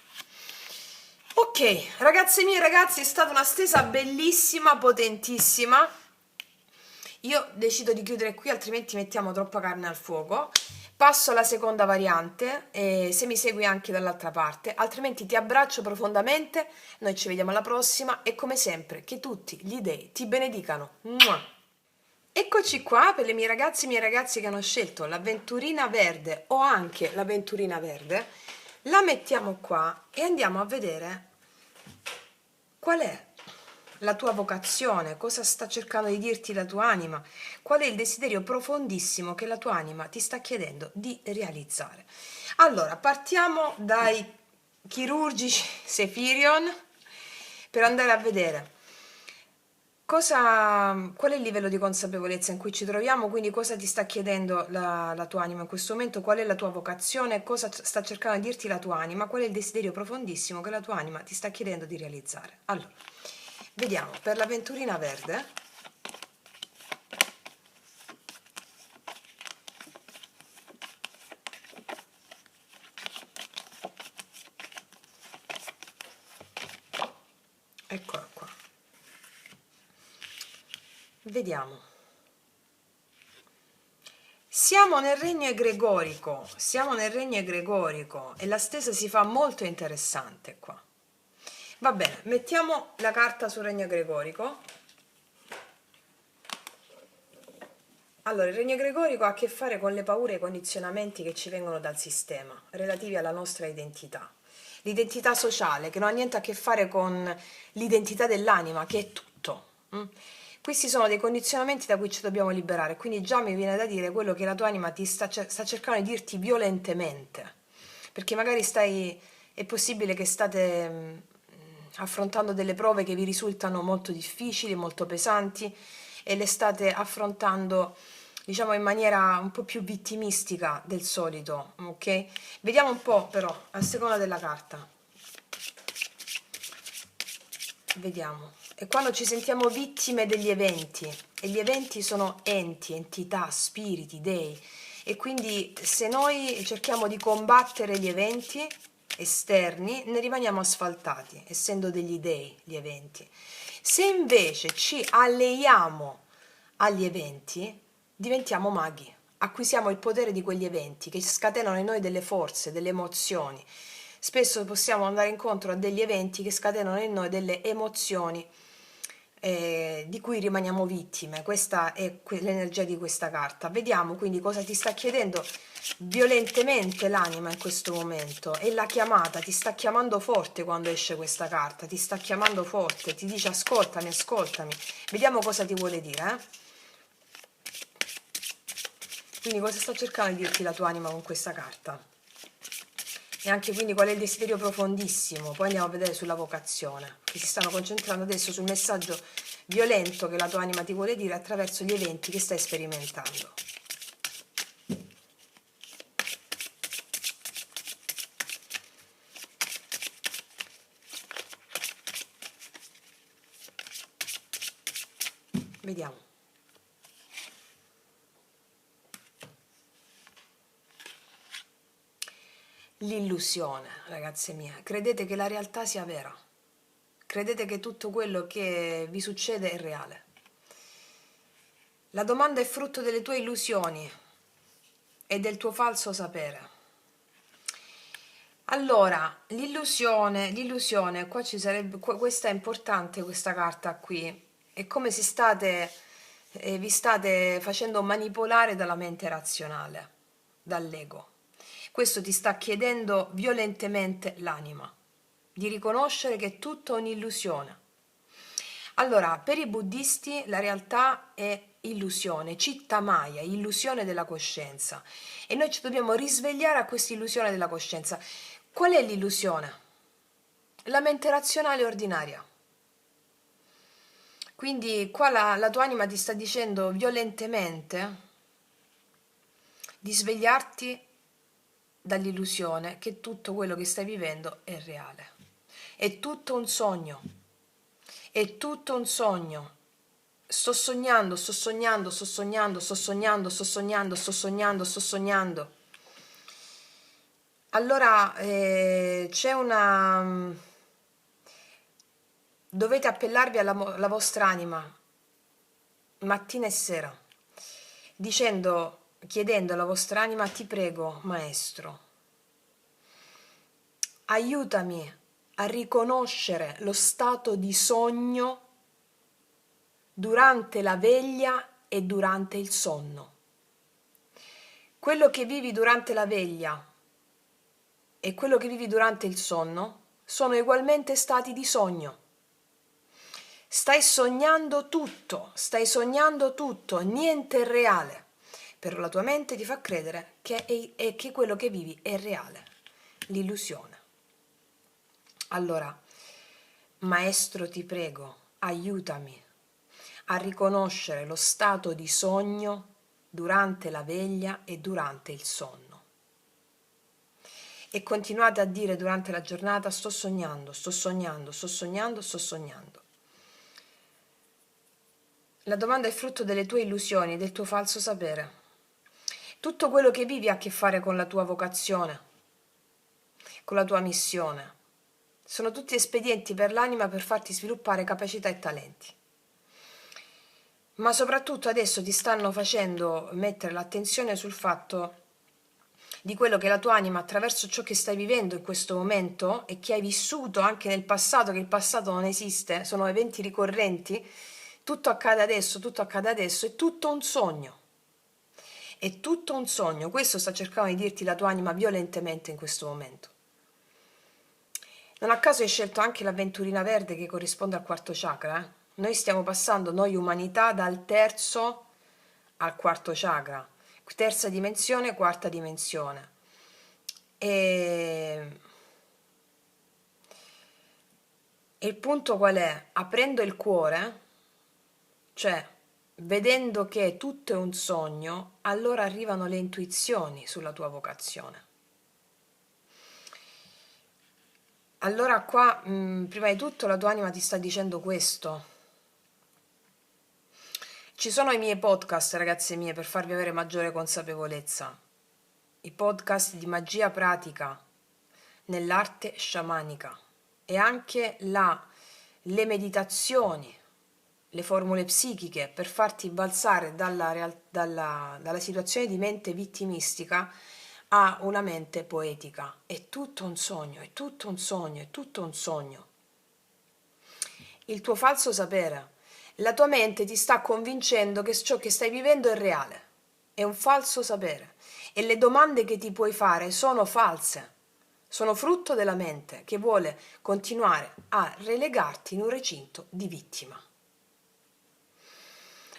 Ok, ragazze mie, ragazzi, è stata una stesa bellissima, potentissima. Io decido di chiudere qui, altrimenti mettiamo troppa carne al fuoco. Passo alla seconda variante, se mi segui anche dall'altra parte, altrimenti ti abbraccio profondamente, noi ci vediamo alla prossima e come sempre che tutti gli dei ti benedicano. Mua! Eccoci qua per le mie ragazze e i miei ragazzi che hanno scelto l'avventurina verde o anche l'avventurina verde, la mettiamo qua e andiamo a vedere qual è la tua vocazione, cosa sta cercando di dirti la tua anima, qual è il desiderio profondissimo che la tua anima ti sta chiedendo di realizzare. Allora, partiamo dai chirurgici Sephirion per andare a vedere qual è il livello di consapevolezza in cui ci troviamo, quindi cosa ti sta chiedendo la tua anima in questo momento, qual è la tua vocazione, cosa sta cercando di dirti la tua anima, qual è il desiderio profondissimo che la tua anima ti sta chiedendo di realizzare. Allora, vediamo, per l'avventurina verde, eccola qua, vediamo. Siamo nel regno egregorico e la stesa si fa molto interessante qua. Va bene, mettiamo la carta sul regno egregorico. Allora, il regno egregorico ha a che fare con le paure e i condizionamenti che ci vengono dal sistema, relativi alla nostra identità. L'identità sociale, che non ha niente a che fare con l'identità dell'anima, che è tutto. Questi sono dei condizionamenti da cui ci dobbiamo liberare, quindi già mi viene da dire quello che la tua anima ti sta cercando di dirti violentemente, perché magari è possibile che state affrontando delle prove che vi risultano molto difficili, molto pesanti e le state affrontando, diciamo, in maniera un po' più vittimistica del solito, ok? Vediamo un po' però, a seconda della carta. Vediamo. E quando ci sentiamo vittime degli eventi, e gli eventi sono enti, entità, spiriti, dei, e quindi se noi cerchiamo di combattere gli eventi esterni, ne rimaniamo asfaltati, essendo degli dei gli eventi. Se invece ci alleiamo agli eventi, diventiamo maghi, acquisiamo il potere di quegli eventi che scatenano in noi delle forze, delle emozioni. Spesso possiamo andare incontro a degli eventi che scatenano in noi delle emozioni di cui rimaniamo vittime. Questa è l'energia di questa carta. Vediamo quindi cosa ti sta chiedendo violentemente l'anima in questo momento. È la chiamata, ti sta chiamando forte quando esce questa carta, ti sta chiamando forte, ti dice ascoltami, ascoltami. Vediamo cosa ti vuole dire, Quindi cosa sta cercando di dirti la tua anima con questa carta? E anche quindi qual è il desiderio profondissimo. Poi andiamo a vedere sulla vocazione, che si stanno concentrando adesso sul messaggio violento che la tua anima ti vuole dire attraverso gli eventi che stai sperimentando. Vediamo. L'illusione, ragazze mie. Credete che la realtà sia vera. Credete che tutto quello che vi succede è reale. La domanda è frutto delle tue illusioni e del tuo falso sapere. Allora, l'illusione, qua ci sarebbe, questa è importante, questa carta qui. È come se vi state facendo manipolare dalla mente razionale, dall'ego. Questo ti sta chiedendo violentemente l'anima, di riconoscere che è tutta un'illusione. Allora, per i buddisti la realtà è illusione, citta maya, illusione della coscienza. E noi ci dobbiamo risvegliare a questa illusione della coscienza. Qual è l'illusione? La mente razionale ordinaria. Quindi qua la tua anima ti sta dicendo violentemente di svegliarti dall'illusione che tutto quello che stai vivendo è reale. È tutto un sogno. È tutto un sogno. Sto sognando, sto sognando, sto sognando, sto sognando, sto sognando, sto sognando, sto sognando. Allora c'è una... Dovete appellarvi alla vostra anima mattina e sera, chiedendo alla vostra anima: ti prego, maestro, aiutami a riconoscere lo stato di sogno durante la veglia e durante il sonno. Quello che vivi durante la veglia e quello che vivi durante il sonno sono ugualmente stati di sogno. Stai sognando tutto, niente è reale. Però la tua mente ti fa credere che quello che vivi è reale, l'illusione. Allora, maestro, ti prego, aiutami a riconoscere lo stato di sogno durante la veglia e durante il sonno. E continuate a dire durante la giornata: sto sognando, sto sognando, sto sognando, sto sognando. La domanda è frutto delle tue illusioni, del tuo falso sapere. Tutto quello che vivi ha a che fare con la tua vocazione, con la tua missione. Sono tutti espedienti per l'anima per farti sviluppare capacità e talenti. Ma soprattutto adesso ti stanno facendo mettere l'attenzione sul fatto di quello che la tua anima, attraverso ciò che stai vivendo in questo momento e che hai vissuto anche nel passato, che il passato non esiste, sono eventi ricorrenti, tutto accade adesso, è tutto un sogno. È tutto un sogno, questo sta cercando di dirti la tua anima violentemente in questo momento. Non a caso hai scelto anche l'avventurina verde che corrisponde al quarto chakra. Noi stiamo passando, noi umanità, dal terzo al quarto chakra, terza dimensione, quarta dimensione. E il punto qual è? Aprendo il cuore, cioè vedendo che tutto è un sogno, allora arrivano le intuizioni sulla tua vocazione. Allora qua, prima di tutto, la tua anima ti sta dicendo questo. Ci sono i miei podcast, ragazze mie, per farvi avere maggiore consapevolezza. I podcast di magia pratica nell'arte sciamanica e anche le meditazioni, le formule psichiche per farti balzare dalla situazione di mente vittimistica a una mente poetica. È tutto un sogno, è tutto un sogno, è tutto un sogno. Il tuo falso sapere, la tua mente ti sta convincendo che ciò che stai vivendo è reale, è un falso sapere e le domande che ti puoi fare sono false, sono frutto della mente che vuole continuare a relegarti in un recinto di vittima.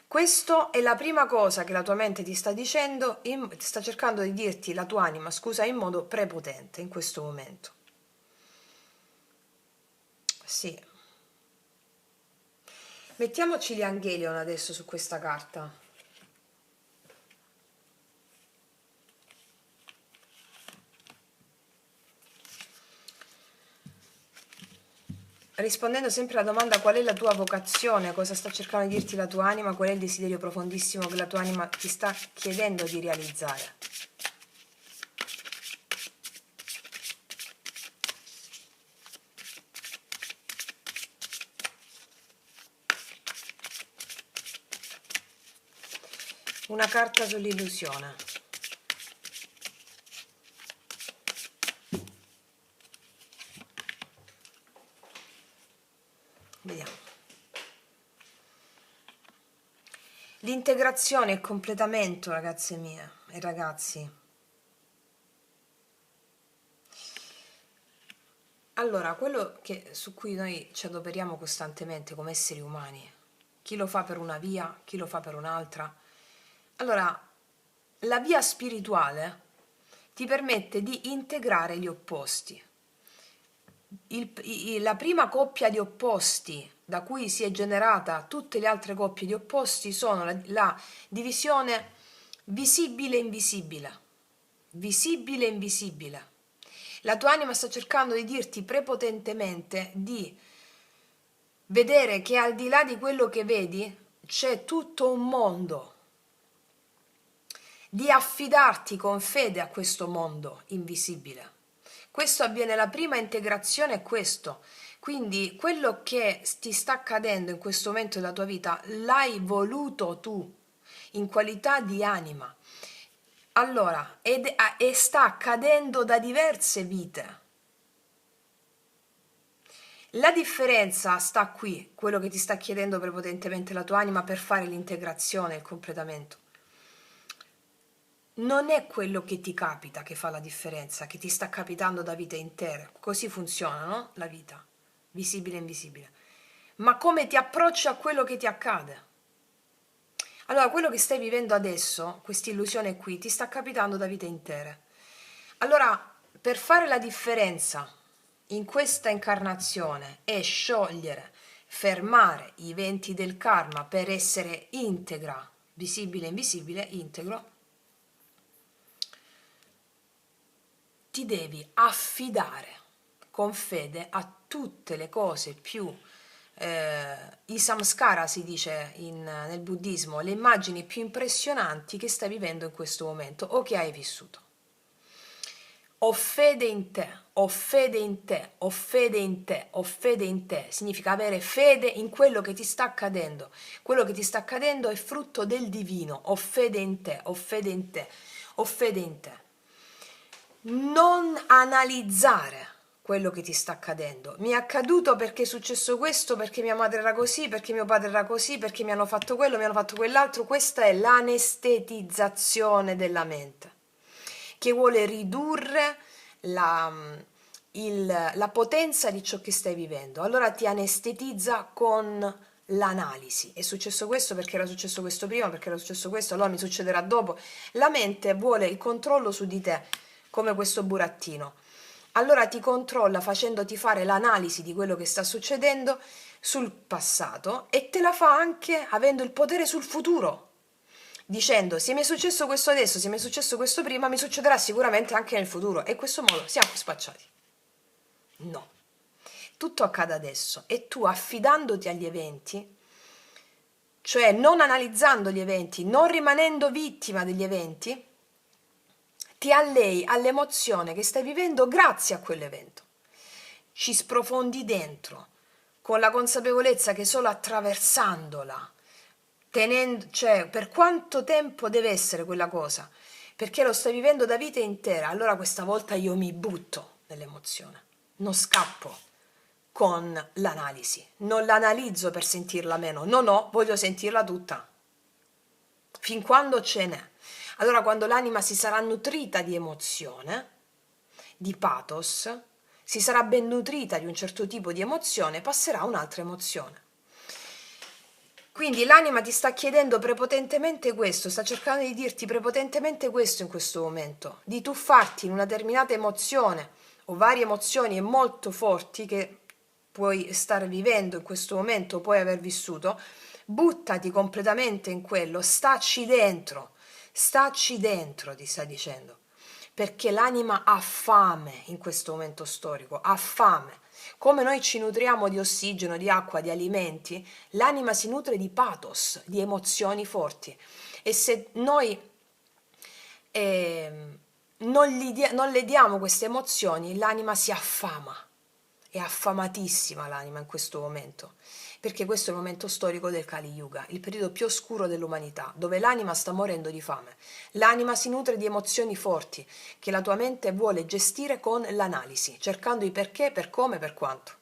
Questa è la prima cosa che la tua mente ti sta dicendo, sta cercando di dirti la tua anima, scusa, in modo prepotente in questo momento. Sì. Mettiamoci gli Angelion adesso su questa carta. Rispondendo sempre alla domanda qual è la tua vocazione, cosa sta cercando di dirti la tua anima, qual è il desiderio profondissimo che la tua anima ti sta chiedendo di realizzare. Una carta sull'illusione. Vediamo. L'integrazione e il completamento, ragazze mie e ragazzi. Allora, quello su cui noi ci adoperiamo costantemente come esseri umani, chi lo fa per una via, chi lo fa per un'altra. Allora, la via spirituale ti permette di integrare gli opposti. La prima coppia di opposti da cui si è generata tutte le altre coppie di opposti sono la divisione visibile e invisibile. Visibile e invisibile. La tua anima sta cercando di dirti prepotentemente di vedere che al di là di quello che vedi c'è tutto un mondo, di affidarti con fede a questo mondo invisibile. Questo avviene, la prima integrazione è questo. Quindi quello che ti sta accadendo in questo momento della tua vita l'hai voluto tu, in qualità di anima. Allora, e sta accadendo da diverse vite. La differenza sta qui, quello che ti sta chiedendo prepotentemente la tua anima per fare l'integrazione, il completamento. Non è quello che ti capita che fa la differenza, che ti sta capitando da vite intere. Così funziona, no? La vita, visibile e invisibile. Ma come ti approcci a quello che ti accade. Allora, quello che stai vivendo adesso, questa illusione qui, ti sta capitando da vite intere. Allora, per fare la differenza in questa incarnazione e sciogliere, fermare i venti del karma per essere integra, visibile e invisibile, integro, ti devi affidare con fede a tutte le cose più i samskara, si dice nel buddismo, le immagini più impressionanti che stai vivendo in questo momento o che hai vissuto. Ho fede in te, ho fede in te, ho fede in te, ho fede in te. Significa avere fede in quello che ti sta accadendo. Quello che ti sta accadendo è frutto del divino. Ho fede in te, ho fede in te, ho fede in te. Non analizzare quello che ti sta accadendo. Mi è accaduto perché è successo questo, perché mia madre era così, perché mio padre era così, perché mi hanno fatto quello, mi hanno fatto quell'altro. Questa è l'anestetizzazione della mente, che vuole ridurre la potenza di ciò che stai vivendo. Allora ti anestetizza con l'analisi. È successo questo perché era successo questo prima, perché era successo questo, allora mi succederà dopo. La mente vuole il controllo su di te, come questo burattino. Allora ti controlla facendoti fare l'analisi di quello che sta succedendo sul passato e te la fa anche avendo il potere sul futuro, dicendo: se mi è successo questo adesso, se mi è successo questo prima, mi succederà sicuramente anche nel futuro. E in questo modo siamo spacciati. No, tutto accade adesso e tu, affidandoti agli eventi, cioè non analizzando gli eventi, non rimanendo vittima degli eventi, ti allei all'emozione che stai vivendo grazie a quell'evento. Ci sprofondi dentro con la consapevolezza che solo attraversandola, cioè per quanto tempo deve essere quella cosa, perché lo stai vivendo da vita intera, allora questa volta io mi butto nell'emozione, non scappo con l'analisi, non l'analizzo per sentirla meno, no, voglio sentirla tutta, fin quando ce n'è. Allora quando l'anima si sarà nutrita di emozione, di pathos, si sarà ben nutrita di un certo tipo di emozione, passerà a un'altra emozione. Quindi l'anima ti sta chiedendo prepotentemente questo, sta cercando di dirti prepotentemente questo in questo momento, di tuffarti in una determinata emozione o varie emozioni molto forti che puoi stare vivendo in questo momento, puoi aver vissuto. Buttati completamente in quello, staci dentro, ti sta dicendo, perché l'anima ha fame in questo momento storico, ha fame. Come noi ci nutriamo di ossigeno, di acqua, di alimenti, l'anima si nutre di pathos, di emozioni forti. E se noi non le diamo queste emozioni, l'anima si affama. È affamatissima l'anima in questo momento, perché questo è il momento storico del Kali Yuga, il periodo più oscuro dell'umanità, dove l'anima sta morendo di fame. L'anima si nutre di emozioni forti che la tua mente vuole gestire con l'analisi, cercando i perché, per come, per quanto.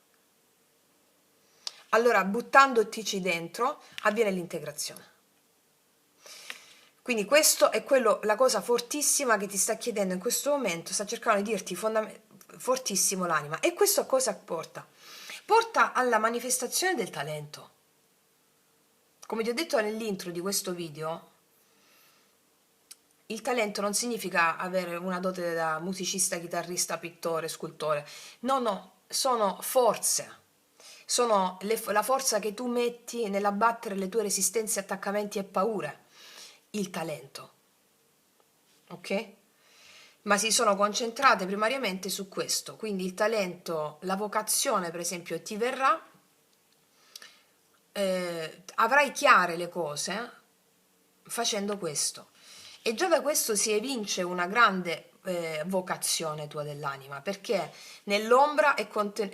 Allora, buttandotici dentro, avviene l'integrazione. Quindi questo è la cosa fortissima che ti sta chiedendo in questo momento, sta cercando di dirti fortissimo l'anima. E questo a cosa porta? Porta alla manifestazione del talento. Come ti ho detto nell'intro di questo video, il talento non significa avere una dote da musicista, chitarrista, pittore, scultore. No, no, sono forze. Sono la forza che tu metti nell'abbattere le tue resistenze, attaccamenti e paure. Il talento. Ok? Ma si sono concentrate primariamente su questo. Quindi il talento, la vocazione, per esempio, ti verrà, avrai chiare le cose facendo questo. E già da questo si evince una grande vocazione tua dell'anima, perché nell'ombra è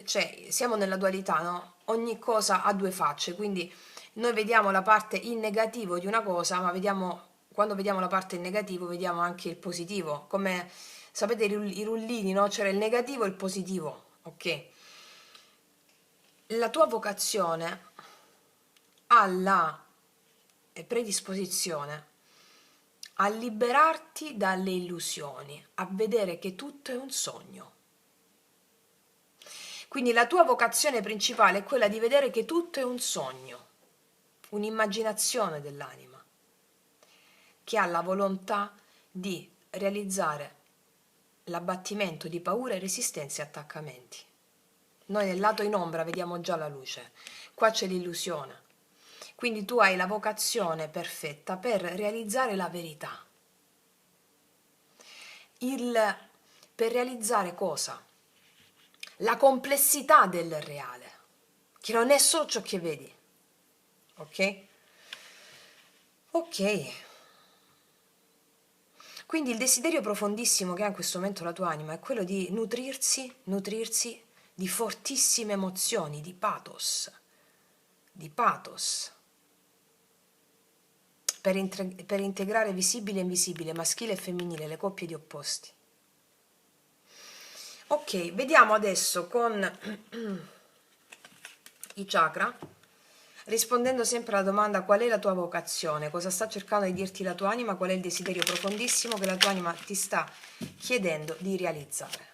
cioè siamo nella dualità, no? Ogni cosa ha due facce, quindi noi vediamo la parte in negativo di una cosa, ma quando vediamo la parte in negativo vediamo anche il positivo, come sapete i rullini, no? C'era il negativo e il positivo, ok? La tua vocazione ha la predisposizione a liberarti dalle illusioni, a vedere che tutto è un sogno. Quindi la tua vocazione principale è quella di vedere che tutto è un sogno, un'immaginazione dell'anima, che ha la volontà di realizzare l'abbattimento di paure, resistenze e attaccamenti. Noi nel lato in ombra vediamo già la luce, qua c'è l'illusione. Quindi tu hai la vocazione perfetta per realizzare la verità. Per realizzare cosa? La complessità del reale, che non è solo ciò che vedi. Ok? Ok. Quindi il desiderio profondissimo che ha in questo momento la tua anima è quello di nutrirsi di fortissime emozioni, di pathos, per integrare visibile e invisibile, maschile e femminile, le coppie di opposti. Ok, vediamo adesso con i chakra, rispondendo sempre alla domanda qual è la tua vocazione, cosa sta cercando di dirti la tua anima, qual è il desiderio profondissimo che la tua anima ti sta chiedendo di realizzare.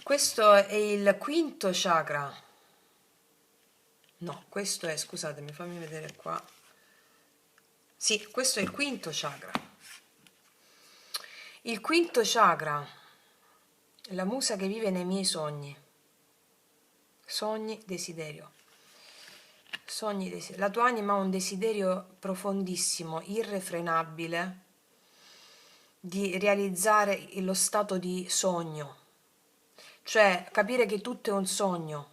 Questo è il quinto chakra. No, questo è, scusatemi, fammi vedere qua. Sì, questo è il quinto chakra. Il quinto chakra, la musa che vive nei miei sogni. Sogni, desiderio. Sogni, desiderio. La tua anima ha un desiderio profondissimo, irrefrenabile, di realizzare lo stato di sogno. Cioè capire che tutto è un sogno,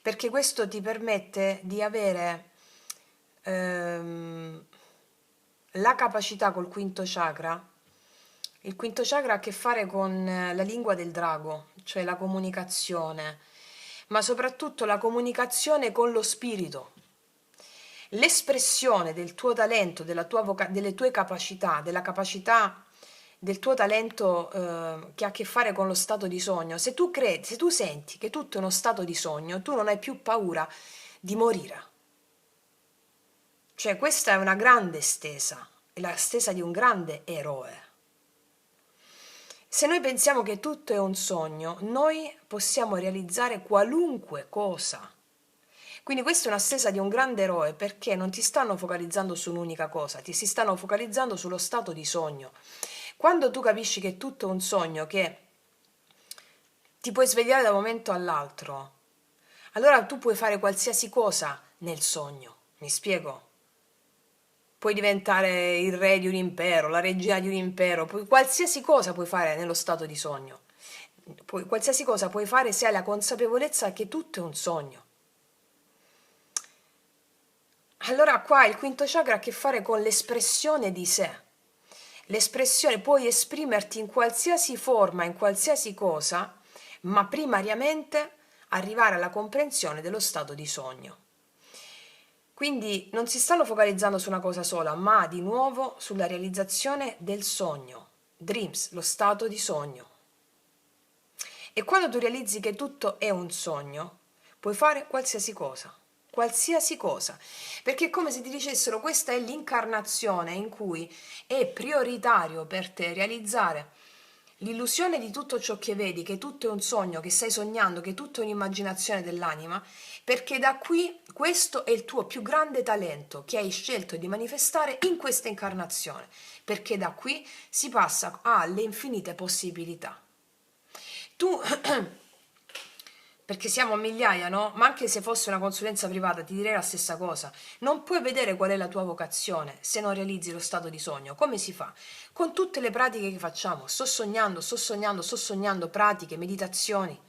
perché questo ti permette di avere la capacità col quinto chakra. Il quinto chakra ha a che fare con la lingua del drago, cioè la comunicazione, ma soprattutto la comunicazione con lo spirito. L'espressione del tuo talento, delle tue capacità, della capacità del tuo talento che ha a che fare con lo stato di sogno, se tu senti che tutto è uno stato di sogno, tu non hai più paura di morire. Cioè questa è una grande stesa, è la stesa di un grande eroe. Se noi pensiamo che tutto è un sogno, noi possiamo realizzare qualunque cosa. Quindi questa è una stesa di un grande eroe perché non ti stanno focalizzando su un'unica cosa, ti si stanno focalizzando sullo stato di sogno. Quando tu capisci che è tutto un sogno, che ti puoi svegliare da un momento all'altro, allora tu puoi fare qualsiasi cosa nel sogno. Mi spiego? Puoi diventare il re di un impero, la regina di un impero, qualsiasi cosa puoi fare nello stato di sogno. Qualsiasi cosa puoi fare se hai la consapevolezza che tutto è un sogno. Allora qua il quinto chakra ha a che fare con l'espressione di sé. L'espressione, puoi esprimerti in qualsiasi forma, in qualsiasi cosa, ma primariamente arrivare alla comprensione dello stato di sogno. Quindi non si stanno focalizzando su una cosa sola, ma di nuovo sulla realizzazione del sogno. dreams, lo stato di sogno. E quando tu realizzi che tutto è un sogno, puoi fare qualsiasi cosa, perché è come se ti dicessero questa è l'incarnazione in cui è prioritario per te realizzare l'illusione di tutto ciò che vedi, che tutto è un sogno, che stai sognando, che tutto è un'immaginazione dell'anima, perché da qui questo è il tuo più grande talento che hai scelto di manifestare in questa incarnazione, perché da qui si passa alle infinite possibilità. Tu, perché siamo migliaia, no? Ma anche se fosse una consulenza privata ti direi la stessa cosa. Non puoi vedere qual è la tua vocazione se non realizzi lo stato di sogno. Come si fa? Con tutte le pratiche che facciamo. Sto sognando, pratiche, meditazioni.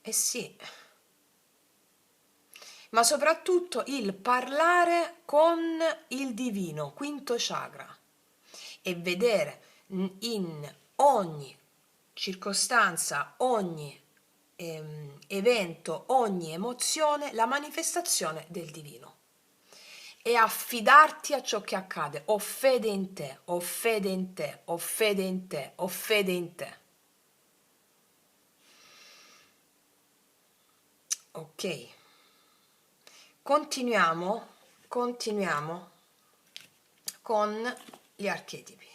Eh sì. Ma soprattutto il parlare con il divino, quinto chakra, e vedere in ogni circostanza, ogni evento, ogni emozione, la manifestazione del divino. E affidarti a ciò che accade. Ho fede in te, ho fede in te, ho fede in te, ho fede in te. Ok. Continuiamo con gli archetipi.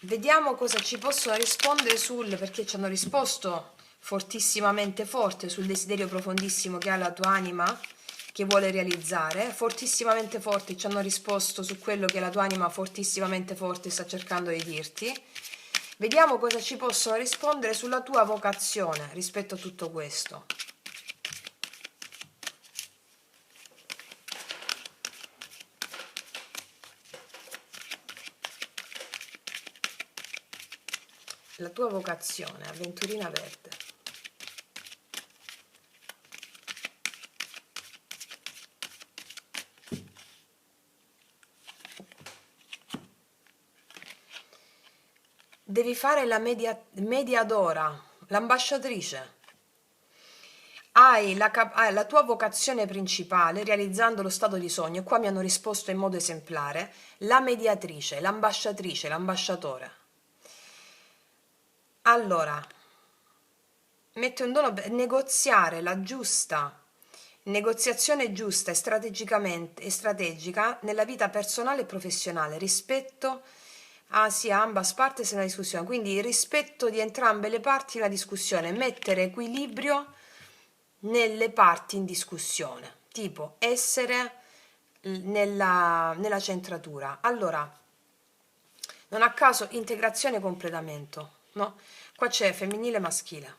Vediamo cosa ci possono rispondere perché ci hanno risposto fortissimamente forte sul desiderio profondissimo che ha la tua anima, che vuole realizzare, fortissimamente forte ci hanno risposto su quello che la tua anima fortissimamente forte sta cercando di dirti. Vediamo cosa ci possono rispondere sulla tua vocazione rispetto a tutto questo. La tua vocazione, avventurina verde. Devi fare la mediadora, l'ambasciatrice. Hai la tua vocazione principale realizzando lo stato di sogno, e qua mi hanno risposto in modo esemplare, la mediatrice, l'ambasciatrice, l'ambasciatore. Allora, mette un dono per negoziare la giusta negoziazione giusta e strategica nella vita personale e professionale rispetto a sia ambas partes nella discussione, quindi il rispetto di entrambe le parti nella discussione, mettere equilibrio nelle parti in discussione, tipo essere nella centratura. Allora, non a caso integrazione e completamento, no? Qua c'è femminile e maschile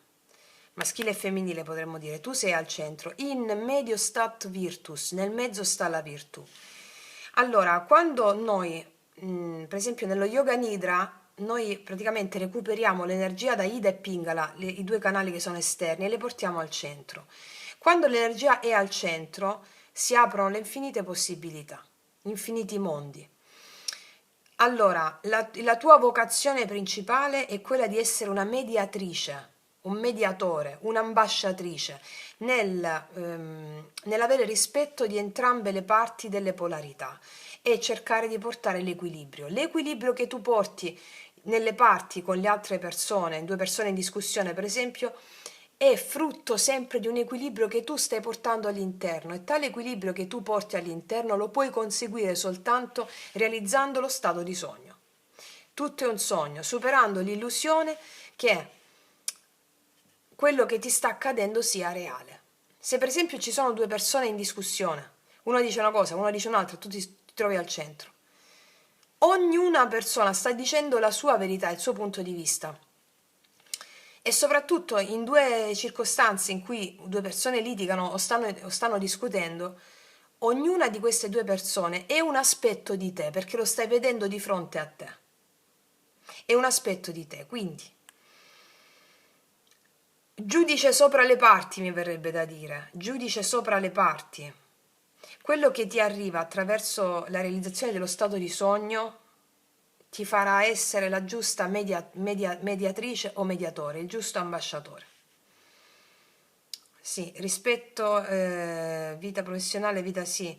e femminile potremmo dire, tu sei al centro, in medio stat virtus, nel mezzo sta la virtù. Allora, quando noi, per esempio nello Yoga Nidra, noi praticamente recuperiamo l'energia da Ida e Pingala, i due canali che sono esterni, e le portiamo al centro. Quando l'energia è al centro, si aprono le infinite possibilità, infiniti mondi. Allora, la tua vocazione principale è quella di essere una mediatrice, un mediatore, un'ambasciatrice, nell'avere rispetto di entrambe le parti delle polarità e cercare di portare l'equilibrio. L'equilibrio che tu porti nelle parti con le altre persone, due persone in discussione per esempio, è frutto sempre di un equilibrio che tu stai portando all'interno, e tale equilibrio che tu porti all'interno lo puoi conseguire soltanto realizzando lo stato di sogno. Tutto è un sogno, superando l'illusione che quello che ti sta accadendo sia reale. Se per esempio ci sono due persone in discussione, una dice una cosa, una dice un'altra, tu ti trovi al centro. Ognuna persona sta dicendo la sua verità, il suo punto di vista. E soprattutto in due circostanze in cui due persone litigano o stanno discutendo, ognuna di queste due persone è un aspetto di te, perché lo stai vedendo di fronte a te. È un aspetto di te, quindi giudice sopra le parti, mi verrebbe da dire, giudice sopra le parti. Quello che ti arriva attraverso la realizzazione dello stato di sogno ti farà essere la giusta mediatrice o mediatore, il giusto ambasciatore. sì, rispetto, vita professionale, vita sì.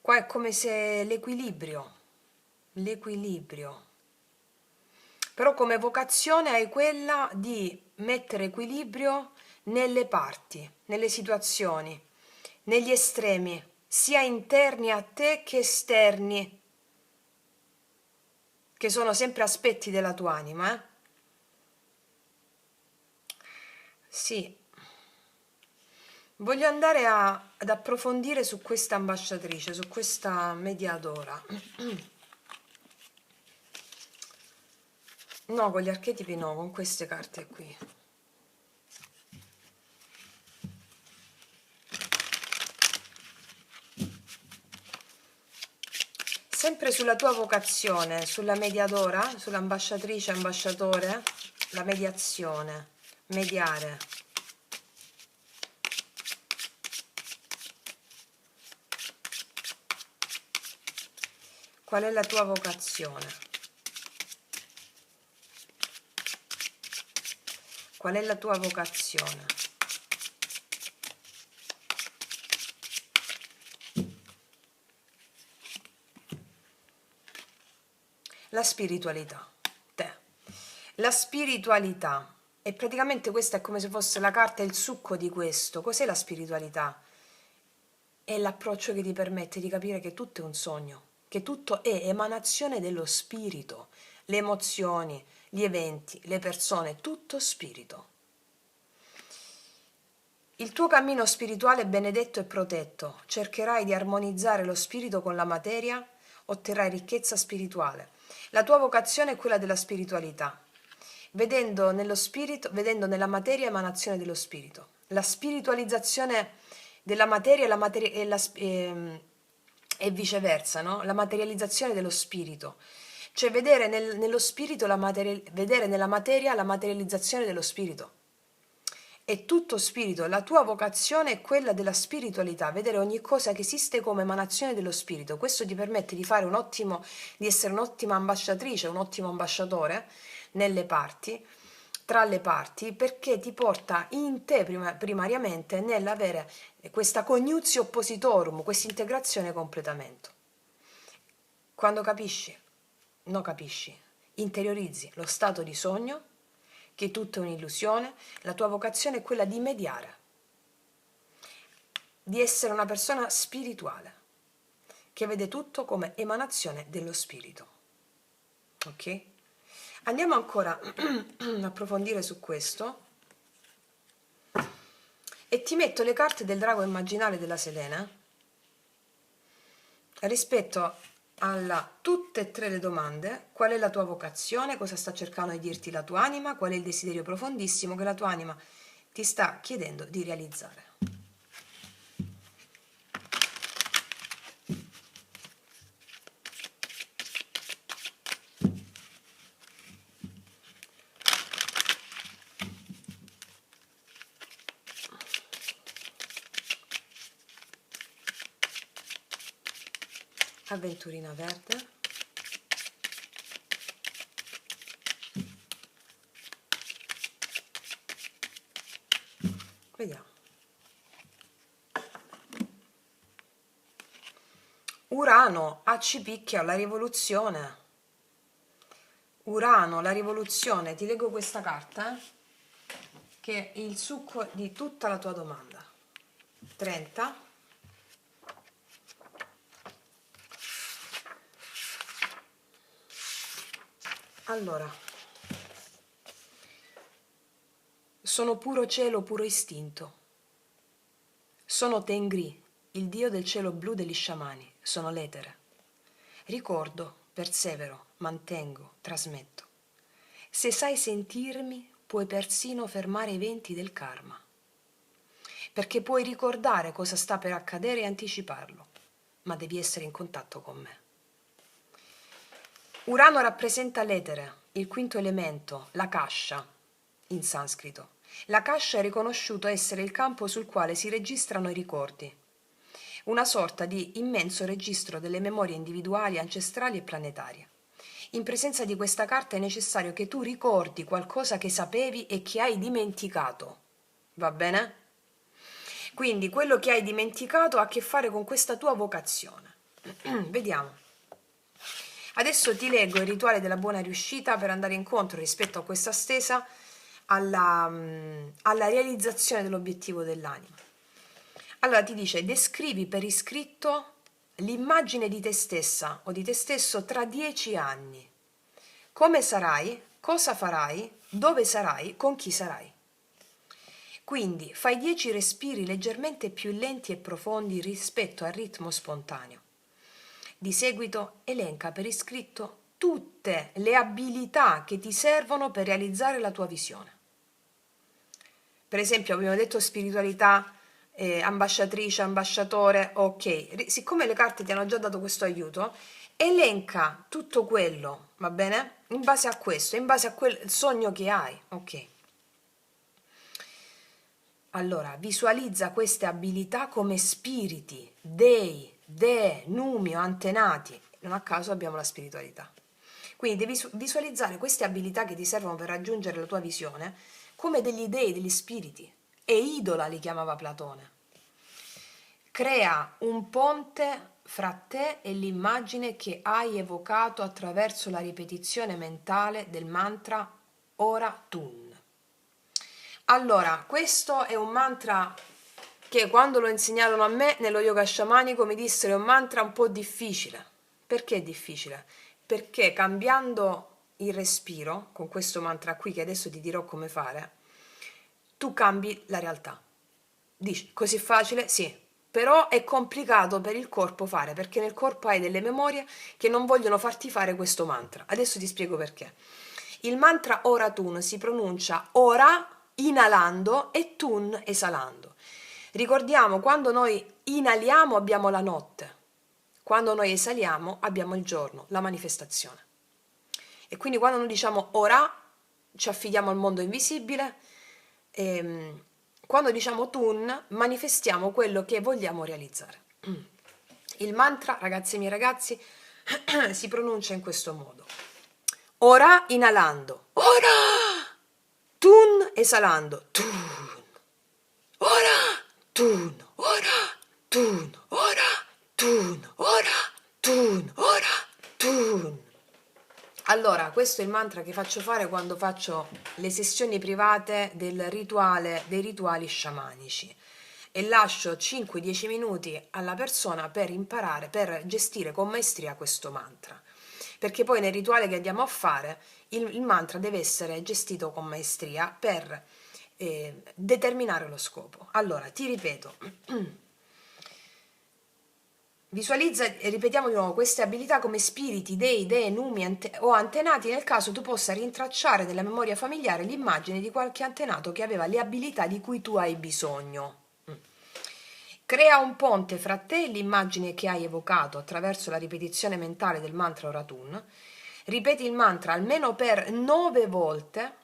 Qua è come se l'equilibrio. Però come vocazione hai quella di mettere equilibrio nelle parti, nelle situazioni, negli estremi, sia interni a te che esterni, che sono sempre aspetti della tua anima, eh? Sì. Voglio andare ad approfondire su questa ambasciatrice, su questa mediatora. No, con gli archetipi no, con queste carte qui. Sempre sulla tua vocazione, sulla mediadora, sull'ambasciatrice, ambasciatore, la mediazione, mediare. Qual è la tua vocazione? Qual è la tua vocazione? La spiritualità. Te. La spiritualità. E praticamente questa è come se fosse la carta e il succo di questo. Cos'è la spiritualità? È l'approccio che ti permette di capire che tutto è un sogno, che tutto è emanazione dello spirito, le emozioni, gli eventi, le persone, tutto spirito. Il tuo cammino spirituale è benedetto e protetto, cercherai di armonizzare lo spirito con la materia, otterrai ricchezza spirituale. La tua vocazione è quella della spiritualità, vedendo nello spirito, vedendo nella materia emanazione dello spirito. La spiritualizzazione della materia e viceversa, no? La materializzazione dello spirito, cioè vedere nello spirito vedere nella materia la materializzazione dello spirito. È tutto spirito, la tua vocazione è quella della spiritualità, vedere ogni cosa che esiste come emanazione dello spirito. Questo ti permette di fare di essere un'ottima ambasciatrice, un ottimo ambasciatore nelle parti, tra le parti, perché ti porta in te primariamente nell'avere questa coniutio oppositorum, questa integrazione e completamento. Quando capisci, no capisci, interiorizzi lo stato di sogno, che tutto è un'illusione, la tua vocazione è quella di mediare, di essere una persona spirituale, che vede tutto come emanazione dello spirito. Ok? Andiamo ancora ad approfondire su questo e ti metto le carte del drago immaginale della Selena rispetto a tutte e tre le domande: qual è la tua vocazione, cosa sta cercando di dirti la tua anima, qual è il desiderio profondissimo che la tua anima ti sta chiedendo di realizzare. Avventurina verde, vediamo. Urano, ci picchia la rivoluzione. Urano, la rivoluzione. Ti leggo questa carta, che è il succo di tutta la tua domanda. 30. Allora, sono puro cielo, puro istinto. Sono Tengri, il dio del cielo blu degli sciamani. Sono l'etere. Ricordo, persevero, mantengo, trasmetto. Se sai sentirmi, puoi persino fermare i venti del karma, perché puoi ricordare cosa sta per accadere e anticiparlo, ma devi essere in contatto con me. Urano rappresenta l'etere, il quinto elemento, la kasha, in sanscrito. La kasha è riconosciuto essere il campo sul quale si registrano i ricordi, una sorta di immenso registro delle memorie individuali, ancestrali e planetarie. In presenza di questa carta è necessario che tu ricordi qualcosa che sapevi e che hai dimenticato. Va bene? Quindi quello che hai dimenticato ha a che fare con questa tua vocazione. Vediamo. Adesso ti leggo il rituale della buona riuscita per andare incontro rispetto a questa stesa alla realizzazione dell'obiettivo dell'anima. Allora ti dice: descrivi per iscritto l'immagine di te stessa o di te stesso tra 10 anni. Come sarai, cosa farai, dove sarai, con chi sarai. Quindi fai 10 respiri leggermente più lenti e profondi rispetto al ritmo spontaneo. Di seguito elenca per iscritto tutte le abilità che ti servono per realizzare la tua visione. Per esempio abbiamo detto spiritualità, ambasciatrice, ambasciatore, ok. Siccome le carte ti hanno già dato questo aiuto, elenca tutto quello, va bene? In base a questo, in base a quel sogno che hai, ok. Allora, visualizza queste abilità come spiriti, dei, dee, numi o antenati. Non a caso abbiamo la spiritualità. Quindi devi visualizzare queste abilità che ti servono per raggiungere la tua visione come degli dei, degli spiriti. E idola li chiamava Platone. Crea un ponte fra te e l'immagine che hai evocato attraverso la ripetizione mentale del mantra Ora Tun. Allora, questo è un mantra che quando lo insegnarono a me nello yoga sciamanico mi dissero è un mantra un po' difficile. Perché è difficile? Perché cambiando il respiro, con questo mantra qui che adesso ti dirò come fare, tu cambi la realtà. Dici, così facile? Sì, però è complicato per il corpo fare, perché nel corpo hai delle memorie che non vogliono farti fare questo mantra. Adesso ti spiego perché. Il mantra Ora Tun si pronuncia ora inalando e tun esalando. Ricordiamo, quando noi inaliamo abbiamo la notte, quando noi esaliamo abbiamo il giorno, la manifestazione. E quindi quando noi diciamo ora ci affidiamo al mondo invisibile, quando diciamo tun manifestiamo quello che vogliamo realizzare. Il mantra, ragazzi e miei ragazzi, si pronuncia in questo modo. Ora inalando, ora! Tun esalando, tun. Ora, tun, ora, tun, ora, tun, ora, tun, ora, tun. Allora, questo è il mantra che faccio fare quando faccio le sessioni private del rituale, dei rituali sciamanici, e lascio 5-10 minuti alla persona per imparare, per gestire con maestria questo mantra. Perché poi nel rituale che andiamo a fare il mantra deve essere gestito con maestria per determinare lo scopo. Allora, ti ripeto, visualizza e ripetiamo di nuovo queste abilità come spiriti, dei, dee, numi o antenati nel caso tu possa rintracciare nella memoria familiare l'immagine di qualche antenato che aveva le abilità di cui tu hai bisogno. Crea un ponte fra te e l'immagine che hai evocato attraverso la ripetizione mentale del mantra Oratun. Ripeti il mantra almeno per 9 volte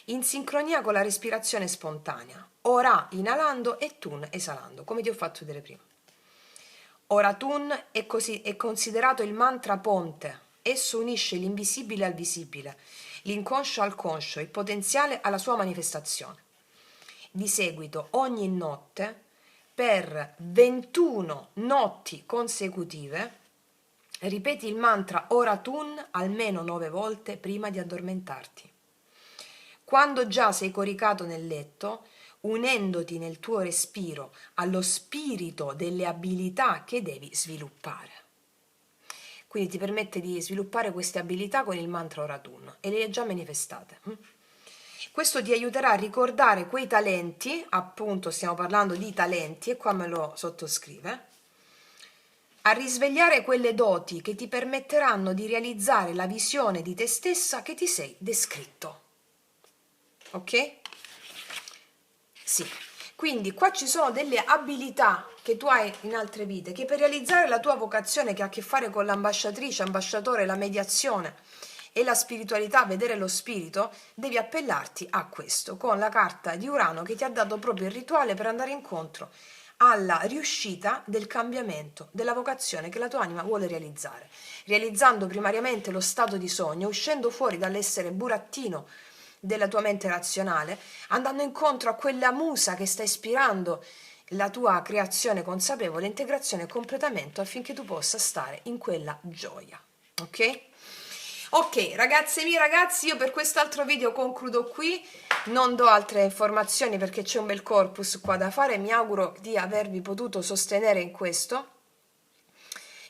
in sincronia con la respirazione spontanea. Ora inalando e Tun esalando, come ti ho fatto vedere prima. Oratun è considerato il mantra ponte. Esso unisce l'invisibile al visibile, l'inconscio al conscio, il potenziale alla sua manifestazione. Di seguito, ogni notte, per 21 notti consecutive, ripeti il mantra Oratun almeno 9 volte prima di addormentarti. Quando già sei coricato nel letto, unendoti nel tuo respiro allo spirito delle abilità che devi sviluppare. Quindi ti permette di sviluppare queste abilità con il mantra Oratun e le hai già manifestate. Questo ti aiuterà a ricordare quei talenti, appunto stiamo parlando di talenti e qua me lo sottoscrive, a risvegliare quelle doti che ti permetteranno di realizzare la visione di te stessa che ti sei descritto. Ok? Sì. Quindi qua ci sono delle abilità che tu hai in altre vite, che per realizzare la tua vocazione che ha a che fare con l'ambasciatrice, ambasciatore, la mediazione e la spiritualità, vedere lo spirito, devi appellarti a questo, con la carta di Urano che ti ha dato proprio il rituale per andare incontro alla riuscita del cambiamento, della vocazione che la tua anima vuole realizzare, realizzando primariamente lo stato di sogno, uscendo fuori dall'essere burattino della tua mente razionale, andando incontro a quella musa che sta ispirando la tua creazione consapevole, integrazione e completamento affinché tu possa stare in quella gioia, ok? Ok, ragazze e miei ragazzi, io per quest'altro video concludo qui, non do altre informazioni perché c'è un bel corpus qua da fare, mi auguro di avervi potuto sostenere in questo.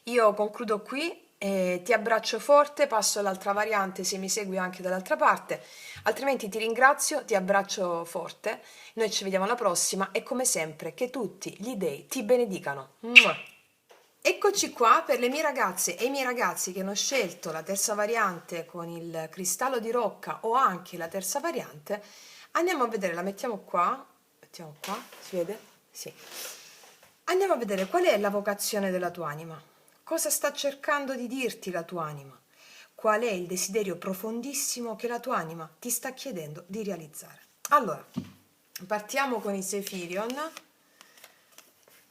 Io concludo qui, ti abbraccio forte, passo all'altra variante se mi segui anche dall'altra parte, altrimenti ti ringrazio, ti abbraccio forte, noi ci vediamo alla prossima e come sempre che tutti gli dei ti benedicano. Mua. Eccoci qua per le mie ragazze e i miei ragazzi che hanno scelto la terza variante con il cristallo di rocca o anche la terza variante. Andiamo a vedere, la mettiamo qua, si vede? Sì. Andiamo a vedere qual è la vocazione della tua anima, cosa sta cercando di dirti la tua anima, qual è il desiderio profondissimo che la tua anima ti sta chiedendo di realizzare. Allora, partiamo con i Sefirion.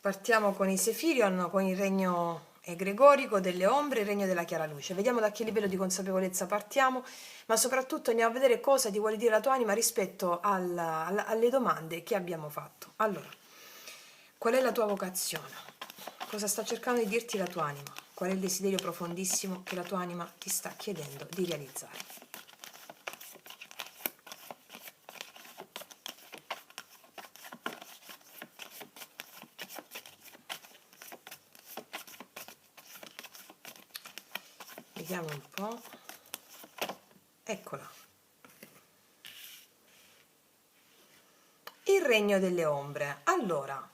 Partiamo con i Sefirion, con il regno egregorico delle ombre, il regno della chiara luce. Vediamo da che livello di consapevolezza partiamo, ma soprattutto andiamo a vedere cosa ti vuole dire la tua anima rispetto alle domande che abbiamo fatto. Allora, qual è la tua vocazione? Cosa sta cercando di dirti la tua anima? Qual è il desiderio profondissimo che la tua anima ti sta chiedendo di realizzare? Vediamo un po'. Eccola. Il regno delle ombre. Allora,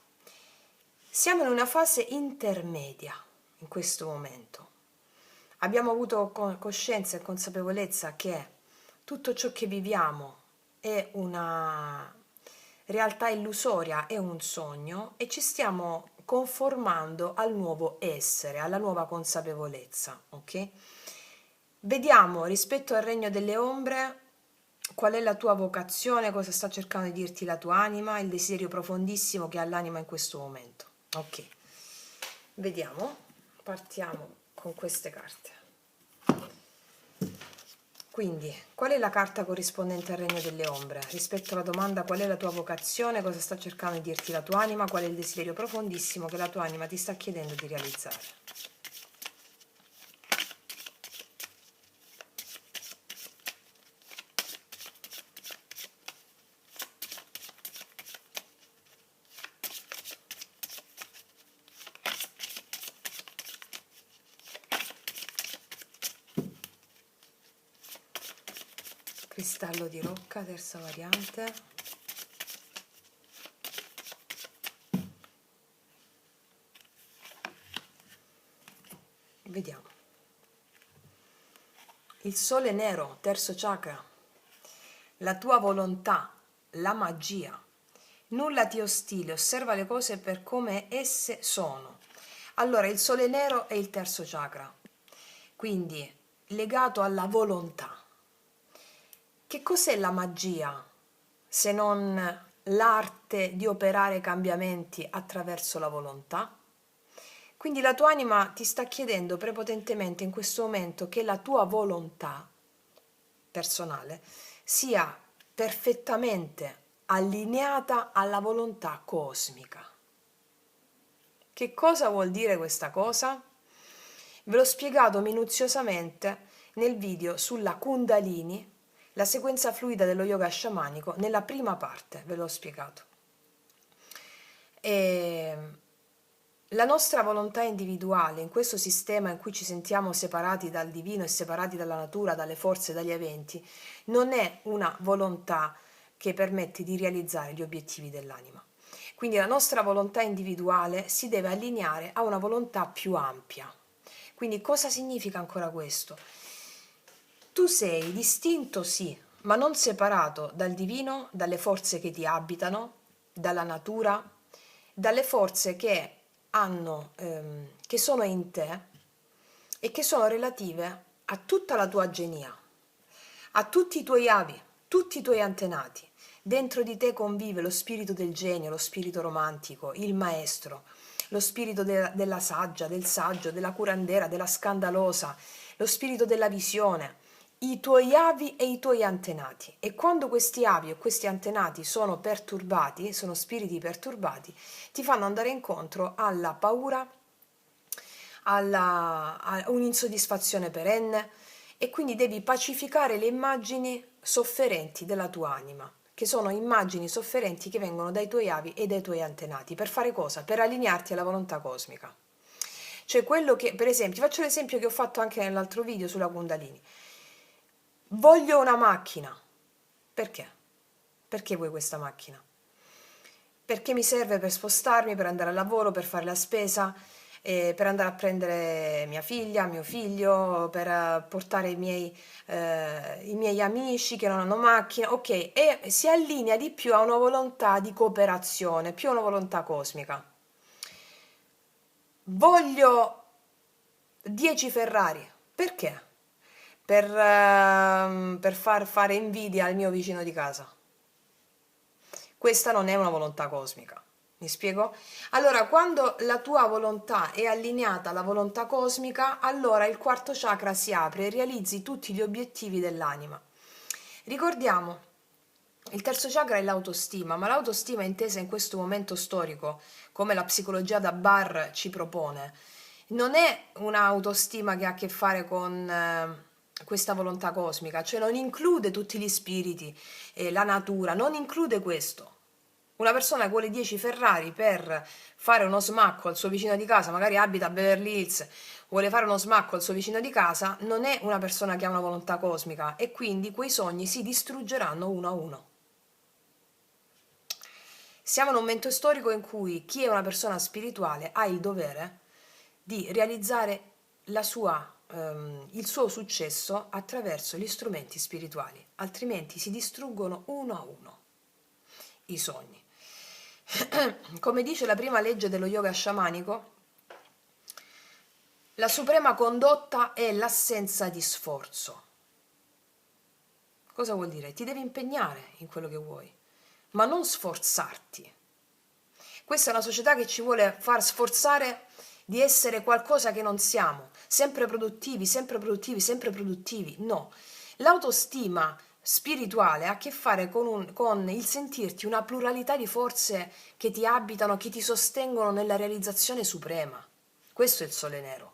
siamo in una fase intermedia in questo momento. Abbiamo avuto coscienza e consapevolezza che tutto ciò che viviamo è una realtà illusoria, è un sogno e ci stiamo conformando al nuovo essere, alla nuova consapevolezza, ok? Vediamo rispetto al regno delle ombre qual è la tua vocazione, cosa sta cercando di dirti la tua anima, il desiderio profondissimo che ha l'anima in questo momento. Ok, vediamo, partiamo con queste carte. Quindi, qual è la carta corrispondente al regno delle ombre? Rispetto alla domanda qual è la tua vocazione, cosa sta cercando di dirti la tua anima, qual è il desiderio profondissimo che la tua anima ti sta chiedendo di realizzare? Cristallo di rocca, terza variante. Vediamo. Il sole nero, terzo chakra. La tua volontà, la magia. Nulla ti ostile, osserva le cose per come esse sono. Allora, il sole nero è il terzo chakra, quindi legato alla volontà. Che cos'è la magia se non l'arte di operare cambiamenti attraverso la volontà? Quindi la tua anima ti sta chiedendo prepotentemente in questo momento che la tua volontà personale sia perfettamente allineata alla volontà cosmica. Che cosa vuol dire questa cosa? Ve l'ho spiegato minuziosamente nel video sulla Kundalini, la sequenza fluida dello yoga sciamanico, nella prima parte ve l'ho spiegato. La nostra volontà individuale in questo sistema in cui ci sentiamo separati dal divino e separati dalla natura, dalle forze, dagli eventi, non è una volontà che permette di realizzare gli obiettivi dell'anima. Quindi la nostra volontà individuale si deve allineare a una volontà più ampia. Quindi cosa significa ancora questo? Tu sei distinto, sì, ma non separato dal divino, dalle forze che ti abitano, dalla natura, dalle forze che che sono in te e che sono relative a tutta la tua genia, a tutti i tuoi avi, tutti i tuoi antenati. Dentro di te convive lo spirito del genio, lo spirito romantico, il maestro, lo spirito della saggia, del saggio, della curandera, della scandalosa, lo spirito della visione. i tuoi avi e i tuoi antenati, e quando questi avi o questi antenati sono perturbati, sono spiriti perturbati, ti fanno andare incontro alla paura, a un'insoddisfazione perenne, e quindi devi pacificare le immagini sofferenti della tua anima, che sono immagini sofferenti che vengono dai tuoi avi e dai tuoi antenati. Per fare cosa? Per allinearti alla volontà cosmica. Cioè quello che, per esempio, faccio l'esempio che ho fatto anche nell'altro video sulla Kundalini. Voglio una macchina. Perché? Perché vuoi questa macchina? Perché mi serve per spostarmi, per andare al lavoro, per fare la spesa, per andare a prendere mia figlia, mio figlio, per portare i miei amici che non hanno macchina, ok, e si allinea di più a una volontà di cooperazione, più a una volontà cosmica. Voglio 10 Ferrari, perché? Per far fare invidia al mio vicino di casa. Questa non è una volontà cosmica. Mi spiego? Allora, quando la tua volontà è allineata alla volontà cosmica, allora il quarto chakra si apre e realizzi tutti gli obiettivi dell'anima. Ricordiamo, il terzo chakra è l'autostima, ma l'autostima intesa in questo momento storico, come la psicologia da bar ci propone, non è un'autostima che ha a che fare con questa volontà cosmica, cioè non include tutti gli spiriti, la natura, non include questo. Una persona che vuole 10 Ferrari per fare uno smacco al suo vicino di casa, magari abita a Beverly Hills, vuole fare uno smacco al suo vicino di casa, non è una persona che ha una volontà cosmica, e quindi quei sogni si distruggeranno uno a uno. Siamo in un momento storico in cui chi è una persona spirituale ha il dovere di realizzare il suo successo attraverso gli strumenti spirituali, altrimenti si distruggono uno a uno i sogni. Come dice la prima legge dello yoga sciamanico, la suprema condotta è l'assenza di sforzo. Cosa vuol dire? Ti devi impegnare in quello che vuoi, ma non sforzarti. Questa è una società che ci vuole far sforzare di essere qualcosa che non siamo, sempre produttivi, sempre produttivi, sempre produttivi. No, l'autostima spirituale ha a che fare con il sentirti una pluralità di forze che ti abitano, che ti sostengono nella realizzazione suprema. Questo è il sole nero.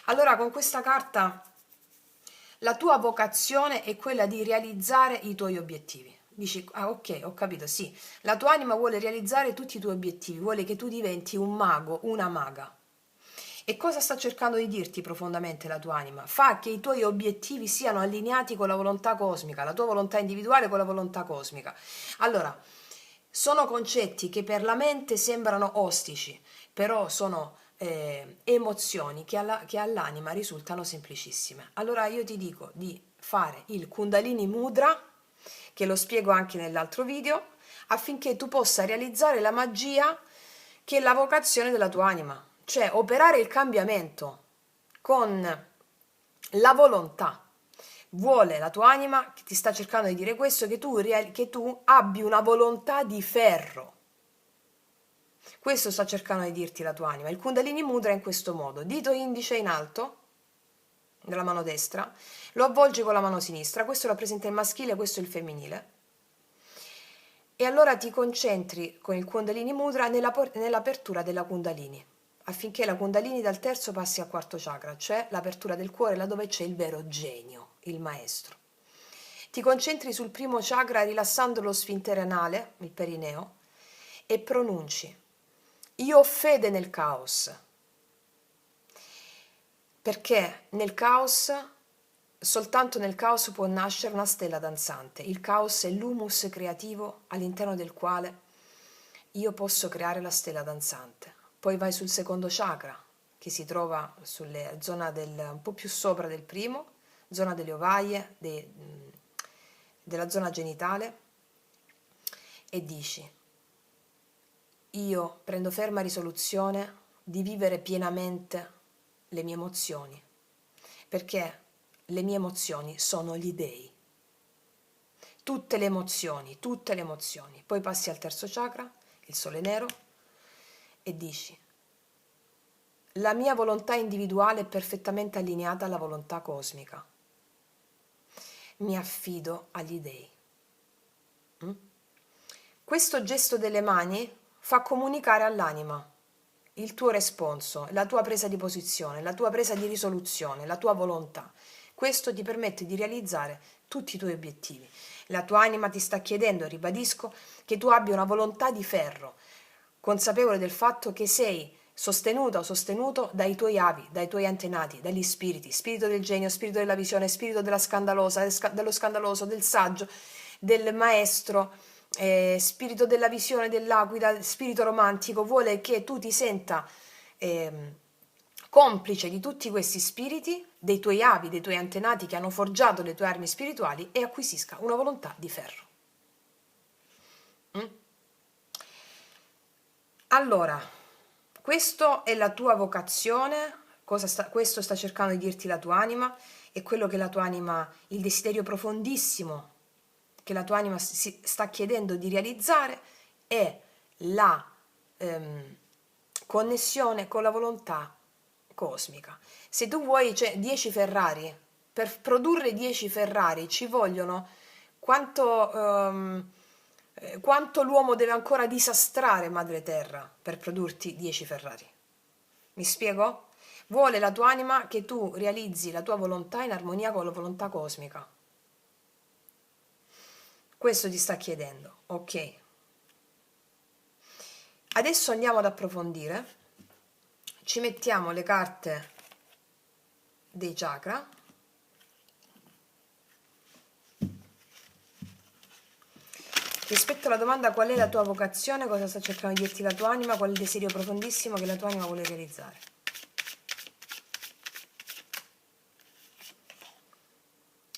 Allora, con questa carta la tua vocazione è quella di realizzare i tuoi obiettivi. Dici, ah ok, ho capito, sì, la tua anima vuole realizzare tutti i tuoi obiettivi, vuole che tu diventi un mago, una maga. E cosa sta cercando di dirti profondamente la tua anima? Fa che i tuoi obiettivi siano allineati con la volontà cosmica, la tua volontà individuale con la volontà cosmica. Allora, sono concetti che per la mente sembrano ostici, però sono emozioni che all'anima risultano semplicissime. Allora io ti dico di fare il Kundalini Mudra, che lo spiego anche nell'altro video, affinché tu possa realizzare la magia che è la vocazione della tua anima, cioè operare il cambiamento con la volontà. Vuole la tua anima, che ti sta cercando di dire questo, che tu abbi una volontà di ferro. Questo sta cercando di dirti la tua anima. Il Kundalini Mudra è in questo modo: dito indice in alto nella mano destra, lo avvolgi con la mano sinistra, questo rappresenta il maschile, questo il femminile, e allora ti concentri con il Kundalini Mudra nell'apertura della Kundalini, affinché la Kundalini dal terzo passi al quarto chakra, cioè l'apertura del cuore, laddove c'è il vero genio, il maestro. Ti concentri sul primo chakra rilassando lo sfintere anale, il perineo, e pronunci: io ho fede nel caos, perché nel caos, soltanto nel caos può nascere una stella danzante. Il caos è l'humus creativo all'interno del quale io posso creare la stella danzante. Poi vai sul secondo chakra, che si trova sulle zona un po' più sopra del primo, zona delle ovaie, della zona genitale, e dici: io prendo ferma risoluzione di vivere pienamente le mie emozioni, perché le mie emozioni sono gli dei. Tutte le emozioni, tutte le emozioni. Poi passi al terzo chakra, il sole nero, e dici: la mia volontà individuale è perfettamente allineata alla volontà cosmica. mi affido agli dei. Questo gesto delle mani fa comunicare all'anima il tuo responso, la tua presa di posizione, la tua presa di risoluzione, la tua volontà. Questo ti permette di realizzare tutti i tuoi obiettivi. La tua anima ti sta chiedendo, ribadisco, che tu abbia una volontà di ferro, consapevole del fatto che sei sostenuta o sostenuto dai tuoi avi, dai tuoi antenati, dagli spiriti, spirito del genio, spirito della visione, spirito della scandalosa, dello scandaloso, del saggio, del maestro, spirito della visione dell'aquila, spirito romantico, vuole che tu ti senta complice di tutti questi spiriti, dei tuoi avi, dei tuoi antenati che hanno forgiato le tue armi spirituali e acquisisca una volontà di ferro. Allora, questa è la tua vocazione, questo sta cercando di dirti la tua anima, è quello che la tua anima, il desiderio profondissimo che la tua anima si sta chiedendo di realizzare è la connessione con la volontà cosmica. Se tu vuoi 10 Ferrari, per produrre 10 Ferrari ci vogliono quanto l'uomo deve ancora disastrare Madre Terra per produrti 10 Ferrari. Mi spiego? Vuole la tua anima che tu realizzi la tua volontà in armonia con la volontà cosmica. Questo ti sta chiedendo, ok? Adesso andiamo ad approfondire, ci mettiamo le carte dei chakra. Rispetto alla domanda qual è la tua vocazione, cosa sta cercando di dirti la tua anima, qual è il desiderio profondissimo che la tua anima vuole realizzare.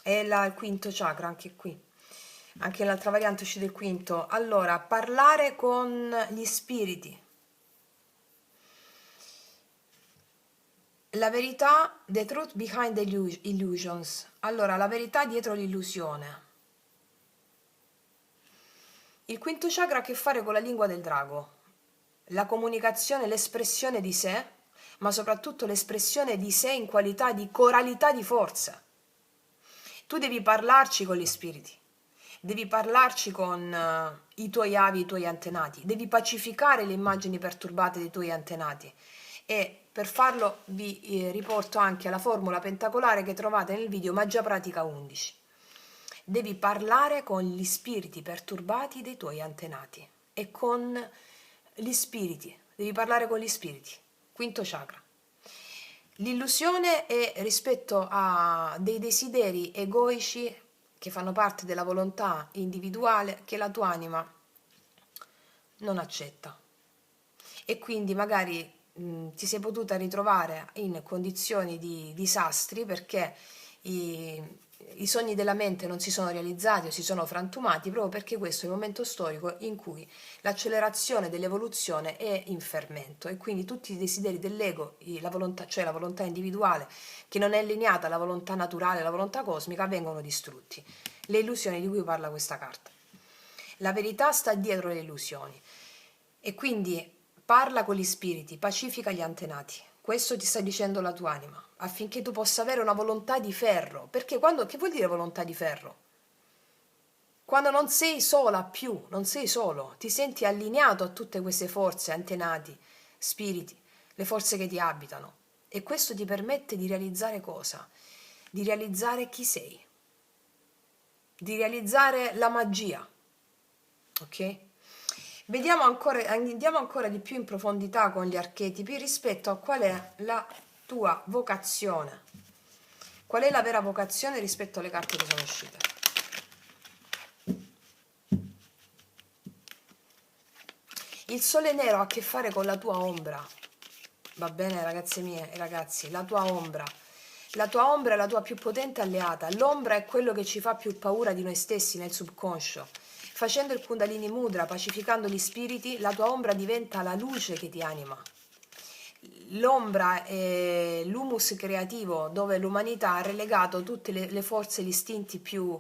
È il quinto chakra, anche qui. Anche l'altra variante uscita il quinto. Allora, parlare con gli spiriti. La verità, the truth behind the illusions. Allora, la verità dietro l'illusione. Il quinto chakra ha a che fare con la lingua del drago. La comunicazione, l'espressione di sé, ma soprattutto l'espressione di sé in qualità di coralità di forza. Tu devi parlarci con gli spiriti. Devi parlarci con i tuoi avi, i tuoi antenati, devi pacificare le immagini perturbate dei tuoi antenati e per farlo vi riporto anche alla formula pentacolare che trovate nel video Magia Pratica 11. Devi parlare con gli spiriti perturbati dei tuoi antenati e con gli spiriti, devi parlare con gli spiriti, quinto chakra. L'illusione è rispetto a dei desideri egoici che fanno parte della volontà individuale che la tua anima non accetta e quindi magari ti sei potuta ritrovare in condizioni di disastri perché i sogni della mente non si sono realizzati o si sono frantumati proprio perché questo è il momento storico in cui l'accelerazione dell'evoluzione è in fermento e quindi tutti i desideri dell'ego, la volontà, cioè la volontà individuale che non è allineata alla volontà naturale, alla volontà cosmica, vengono distrutti. Le illusioni di cui parla questa carta. La verità sta dietro le illusioni e quindi parla con gli spiriti, pacifica gli antenati. Questo ti sta dicendo la tua anima, affinché tu possa avere una volontà di ferro. Perché che vuol dire volontà di ferro? Quando non sei sola più, non sei solo, ti senti allineato a tutte queste forze, antenati, spiriti, le forze che ti abitano. E questo ti permette di realizzare cosa? Di realizzare chi sei. Di realizzare la magia. Ok? Andiamo ancora di più in profondità con gli archetipi rispetto a qual è la tua vocazione. Qual è la vera vocazione rispetto alle carte che sono uscite? Il sole nero ha a che fare con la tua ombra. Va bene, ragazze mie e ragazzi, la tua ombra. La tua ombra è la tua più potente alleata. L'ombra è quello che ci fa più paura di noi stessi nel subconscio. Facendo il Kundalini Mudra, pacificando gli spiriti, la tua ombra diventa la luce che ti anima. L'ombra è l'humus creativo dove l'umanità ha relegato tutte le forze e gli istinti più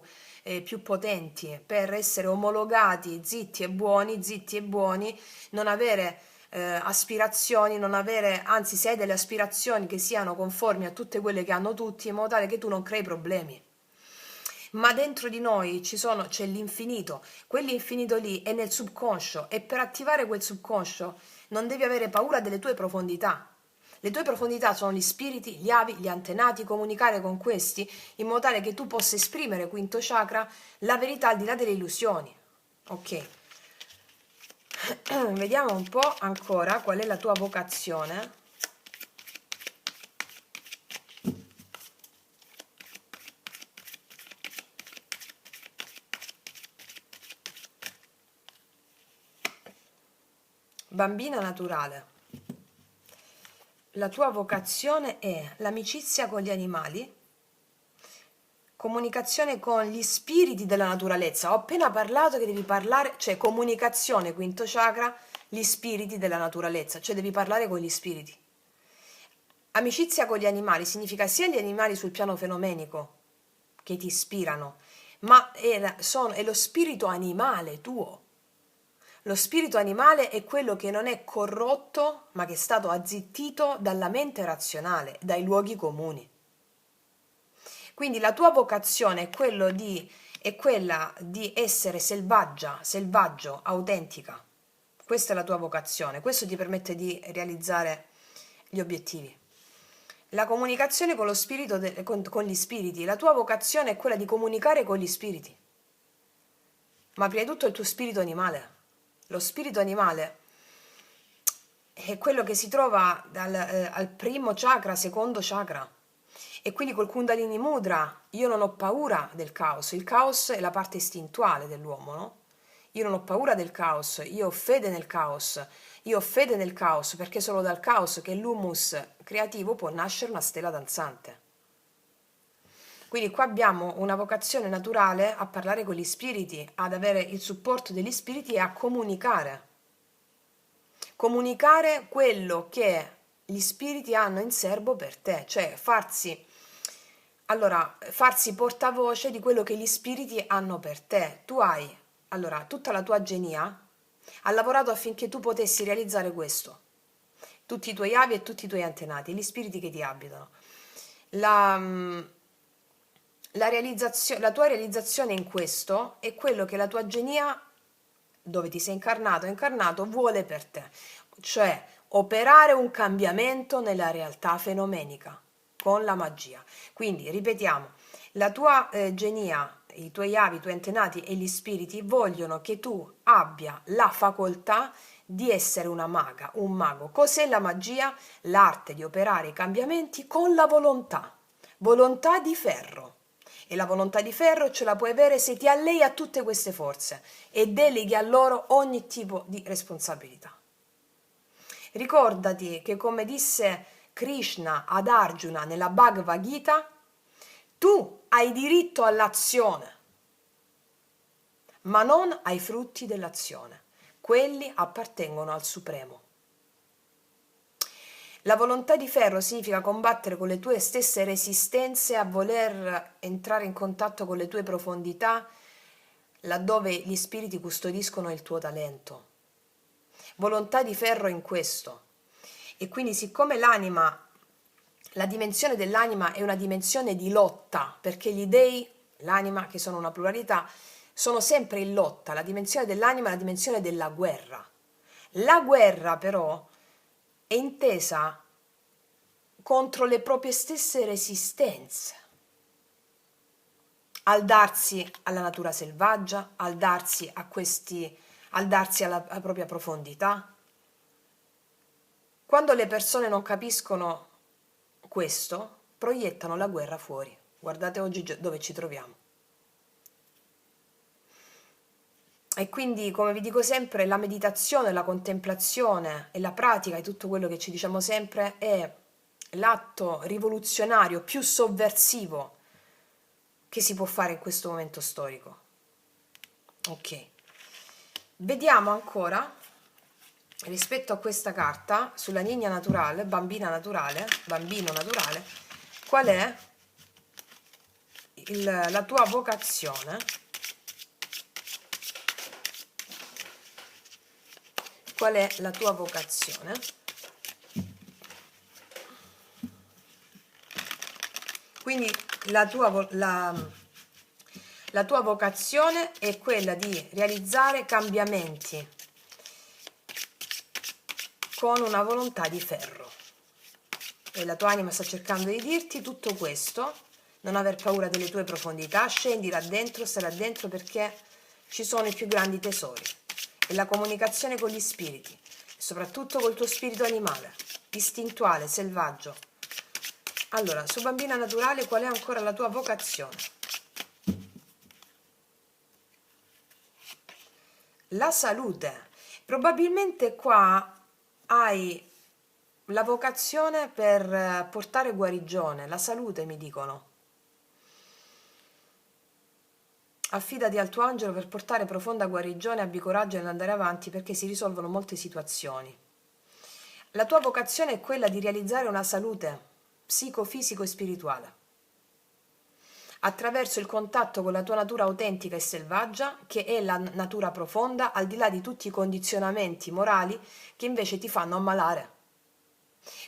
potenti per essere omologati, zitti e buoni, non avere aspirazioni, non avere, anzi se hai delle aspirazioni che siano conformi a tutte quelle che hanno tutti, in modo tale che tu non crei problemi. ma dentro di noi c'è l'infinito, quell'infinito lì è nel subconscio e per attivare quel subconscio non devi avere paura delle tue profondità. Le tue profondità sono gli spiriti, gli avi, gli antenati, comunicare con questi in modo tale che tu possa esprimere, quinto chakra, la verità al di là delle illusioni. Ok, vediamo un po' ancora qual è la tua vocazione. Bambina naturale. La tua vocazione è l'amicizia con gli animali, comunicazione con gli spiriti della naturalezza. Ho appena parlato che devi parlare, cioè comunicazione, quinto chakra, gli spiriti della naturalezza, cioè devi parlare con gli spiriti. Amicizia con gli animali significa sia gli animali sul piano fenomenico che ti ispirano, ma è lo spirito animale tuo. Lo spirito animale è quello che non è corrotto, ma che è stato azzittito dalla mente razionale, dai luoghi comuni. Quindi la tua vocazione è quella di essere selvaggio, autentica. Questa è la tua vocazione, questo ti permette di realizzare gli obiettivi. La comunicazione con lo spirito, con gli spiriti, la tua vocazione è quella di comunicare con gli spiriti, ma prima di tutto il tuo spirito animale. Lo spirito animale è quello che si trova al primo chakra, secondo chakra. E quindi col Kundalini Mudra io non ho paura del caos. Il caos è la parte istintuale dell'uomo, no? Io non ho paura del caos, io ho fede nel caos. Io ho fede nel caos perché è solo dal caos che l'humus creativo può nascere una stella danzante. Quindi qua abbiamo una vocazione naturale a parlare con gli spiriti, ad avere il supporto degli spiriti e a comunicare. Comunicare quello che gli spiriti hanno in serbo per te, cioè farsi portavoce di quello che gli spiriti hanno per te. Tu hai, tutta la tua genia ha lavorato affinché tu potessi realizzare questo. Tutti i tuoi avi e tutti i tuoi antenati, gli spiriti che ti abitano. La tua realizzazione in questo è quello che la tua genia, dove ti sei incarnato, vuole per te, cioè operare un cambiamento nella realtà fenomenica con la magia. Quindi ripetiamo, la tua genia, i tuoi avi, i tuoi antenati e gli spiriti vogliono che tu abbia la facoltà di essere una maga, un mago. Cos'è la magia? L'arte di operare i cambiamenti con la volontà di ferro. E la volontà di ferro ce la puoi avere se ti allei a tutte queste forze e deleghi a loro ogni tipo di responsabilità. Ricordati che, come disse Krishna ad Arjuna nella Bhagavad Gita, tu hai diritto all'azione, ma non ai frutti dell'azione. Quelli appartengono al Supremo. La volontà di ferro significa combattere con le tue stesse resistenze a voler entrare in contatto con le tue profondità, laddove gli spiriti custodiscono il tuo talento. Volontà di ferro in questo. E quindi, siccome la dimensione dell'anima è una dimensione di lotta, perché gli dei, l'anima, che sono una pluralità, sono sempre in lotta. La dimensione dell'anima è la dimensione della guerra. La guerra però è intesa contro le proprie stesse resistenze, al darsi alla natura selvaggia, al darsi alla propria profondità. Quando le persone non capiscono questo, proiettano la guerra fuori. Guardate oggi dove ci troviamo. E quindi, come vi dico sempre, la meditazione, la contemplazione e la pratica di tutto quello che ci diciamo sempre è l'atto rivoluzionario più sovversivo che si può fare in questo momento storico. Ok, vediamo ancora rispetto a questa carta sulla Niña naturale, bambino naturale, qual è la tua vocazione. Qual è la tua vocazione? Quindi la La tua vocazione è quella di realizzare cambiamenti con una volontà di ferro. E la tua anima sta cercando di dirti tutto questo, non aver paura delle tue profondità, scendi là dentro, stai là dentro perché ci sono i più grandi tesori. E la comunicazione con gli spiriti, e soprattutto col tuo spirito animale, istintuale, selvaggio. Allora, su bambina naturale, qual è ancora la tua vocazione? La salute. Probabilmente qua hai la vocazione per portare guarigione, la salute mi dicono. Affidati al tuo angelo per portare profonda guarigione, abbi coraggio nell'andare avanti perché si risolvono molte situazioni. La tua vocazione è quella di realizzare una salute psicofisico e spirituale attraverso il contatto con la tua natura autentica e selvaggia, che è la natura profonda, al di là di tutti i condizionamenti morali che invece ti fanno ammalare.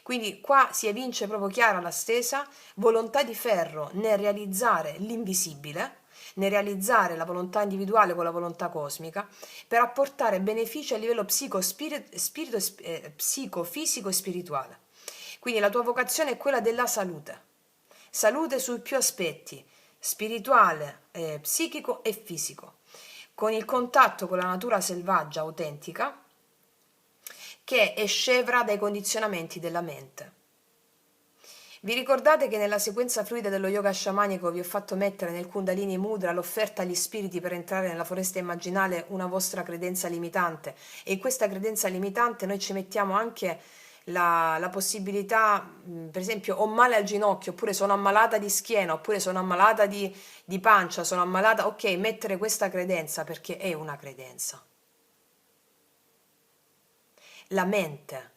Quindi qua si evince proprio chiara la stesa volontà di ferro nel realizzare l'invisibile, nel realizzare la volontà individuale con la volontà cosmica, per apportare benefici a livello psicofisico e spirituale. Quindi la tua vocazione è quella della salute. Salute sui più aspetti, spirituale, psichico e fisico, con il contatto con la natura selvaggia autentica, che è scevra dai condizionamenti della mente. Vi ricordate che nella sequenza fluida dello yoga sciamanico vi ho fatto mettere nel Kundalini Mudra l'offerta agli spiriti per entrare nella foresta immaginale una vostra credenza limitante, e in questa credenza limitante noi ci mettiamo anche la possibilità, per esempio ho male al ginocchio, oppure sono ammalata di schiena, oppure sono ammalata di pancia, sono ammalata, ok, mettere questa credenza perché è una credenza. La mente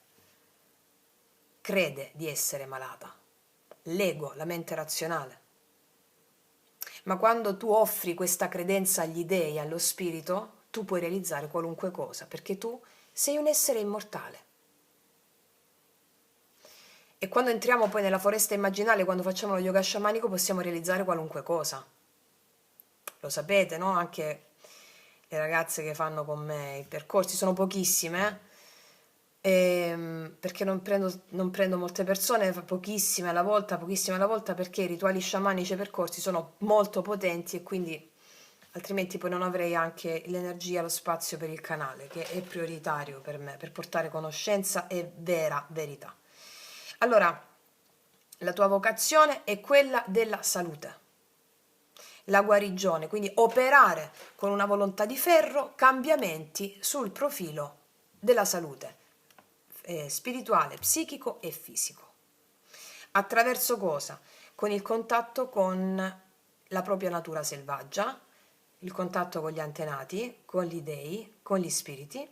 crede di essere malata, l'ego, la mente razionale. Ma quando tu offri questa credenza agli dei, allo spirito, tu puoi realizzare qualunque cosa, perché tu sei un essere immortale. E quando entriamo poi nella foresta immaginale, quando facciamo lo yoga sciamanico, possiamo realizzare qualunque cosa. Lo sapete, no? Anche le ragazze che fanno con me i percorsi, sono pochissime, perché non prendo molte persone, pochissime alla volta, perché i rituali sciamanici e i percorsi sono molto potenti e quindi altrimenti poi non avrei anche l'energia, lo spazio per il canale, che è prioritario per me, per portare conoscenza e vera verità. Allora, la tua vocazione è quella della salute, la guarigione, quindi operare con una volontà di ferro cambiamenti sul profilo della salute spirituale, psichico e fisico. Attraverso cosa? Con il contatto con la propria natura selvaggia, il contatto con gli antenati, con gli dei, con gli spiriti,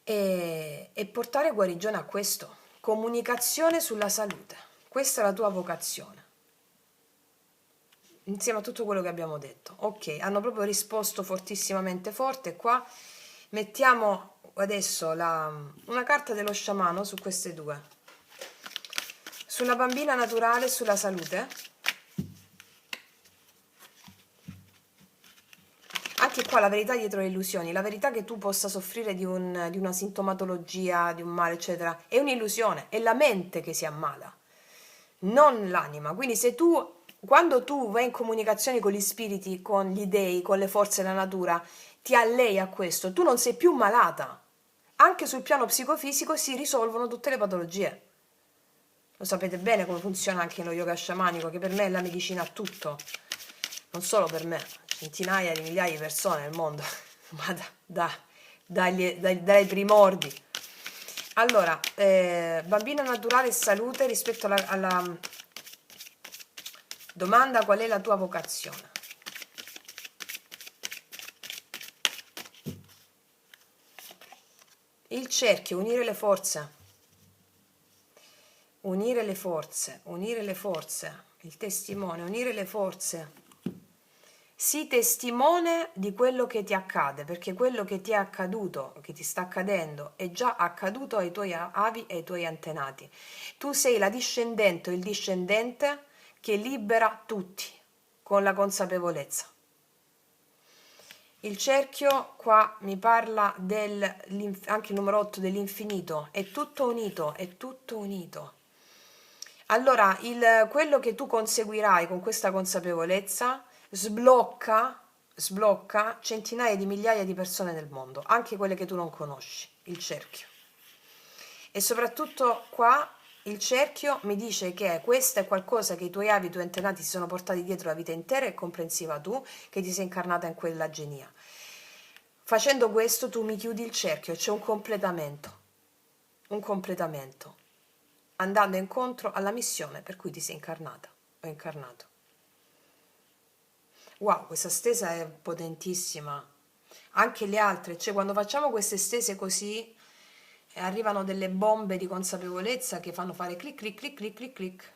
e portare guarigione a questo. Comunicazione sulla salute. Questa è la tua vocazione. Insieme a tutto quello che abbiamo detto. Ok, hanno proprio risposto fortissimamente forte. Qua mettiamo adesso una carta dello sciamano su queste due. Sulla bambina naturale e sulla salute. Anche qua la verità dietro le illusioni, la verità che tu possa soffrire di una sintomatologia, di un male, eccetera, è un'illusione, è la mente che si ammala, non l'anima. Quindi quando tu vai in comunicazione con gli spiriti, con gli dei, con le forze della natura, ti allei a questo, tu non sei più malata. Anche sul piano psicofisico si risolvono tutte le patologie. Lo sapete bene come funziona anche lo yoga sciamanico, che per me è la medicina a tutto, non solo per me, centinaia di migliaia di persone nel mondo, ma dai primordi. Allora, bambina naturale e salute, rispetto alla domanda qual è la tua vocazione. Il cerchio, unire le forze. Unire le forze, il testimone, unire le forze. Sii testimone di quello che ti accade, perché quello che ti è accaduto, che ti sta accadendo, è già accaduto ai tuoi avi e ai tuoi antenati. Tu sei la discendente o il discendente che libera tutti, con la consapevolezza. Il cerchio qua mi parla anche il numero 8 dell'infinito, è tutto unito, è tutto unito. Allora, quello che tu conseguirai con questa consapevolezza sblocca centinaia di migliaia di persone nel mondo, anche quelle che tu non conosci, il cerchio. E soprattutto qua il cerchio mi dice che questo è qualcosa che i tuoi avi, i tuoi antenati si sono portati dietro la vita intera e comprensiva tu, che ti sei incarnata in quella genia. Facendo questo tu mi chiudi il cerchio, c'è un completamento, andando incontro alla missione per cui ti sei incarnata o incarnato. Wow, questa stesa è potentissima. Anche le altre, cioè quando facciamo queste stese così, arrivano delle bombe di consapevolezza che fanno fare clic clic clic clic clic clic.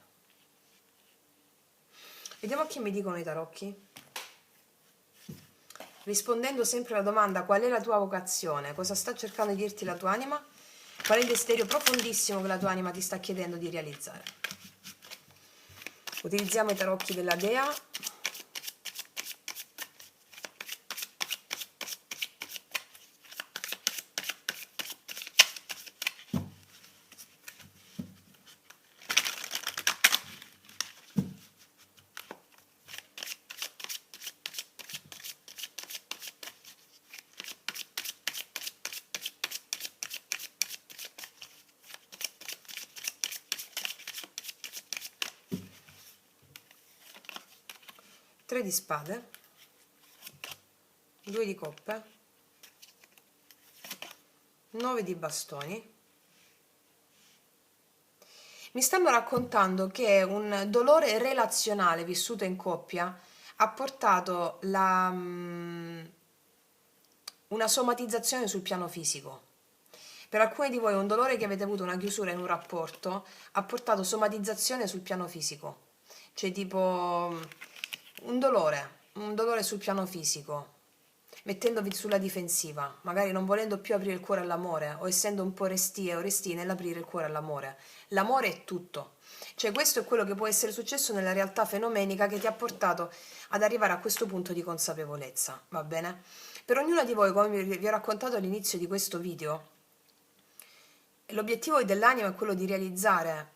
Vediamo che mi dicono i tarocchi. Rispondendo sempre alla domanda qual è la tua vocazione, cosa sta cercando di dirti la tua anima, qual è il desiderio profondissimo che la tua anima ti sta chiedendo di realizzare. Utilizziamo i tarocchi della Dea. Tre di spade, 2 di coppe, 9 di bastoni. Mi stanno raccontando che un dolore relazionale vissuto in coppia ha portato una somatizzazione sul piano fisico. Per alcuni di voi un dolore che avete avuto, una chiusura in un rapporto, ha portato somatizzazione sul piano fisico. Cioè tipo un dolore sul piano fisico, mettendovi sulla difensiva, magari non volendo più aprire il cuore all'amore o essendo un po' restie o resti nell'aprire il cuore all'amore. L'amore è tutto. Cioè questo è quello che può essere successo nella realtà fenomenica che ti ha portato ad arrivare a questo punto di consapevolezza, va bene? Per ognuna di voi, come vi ho raccontato all'inizio di questo video, l'obiettivo dell'anima è quello di realizzare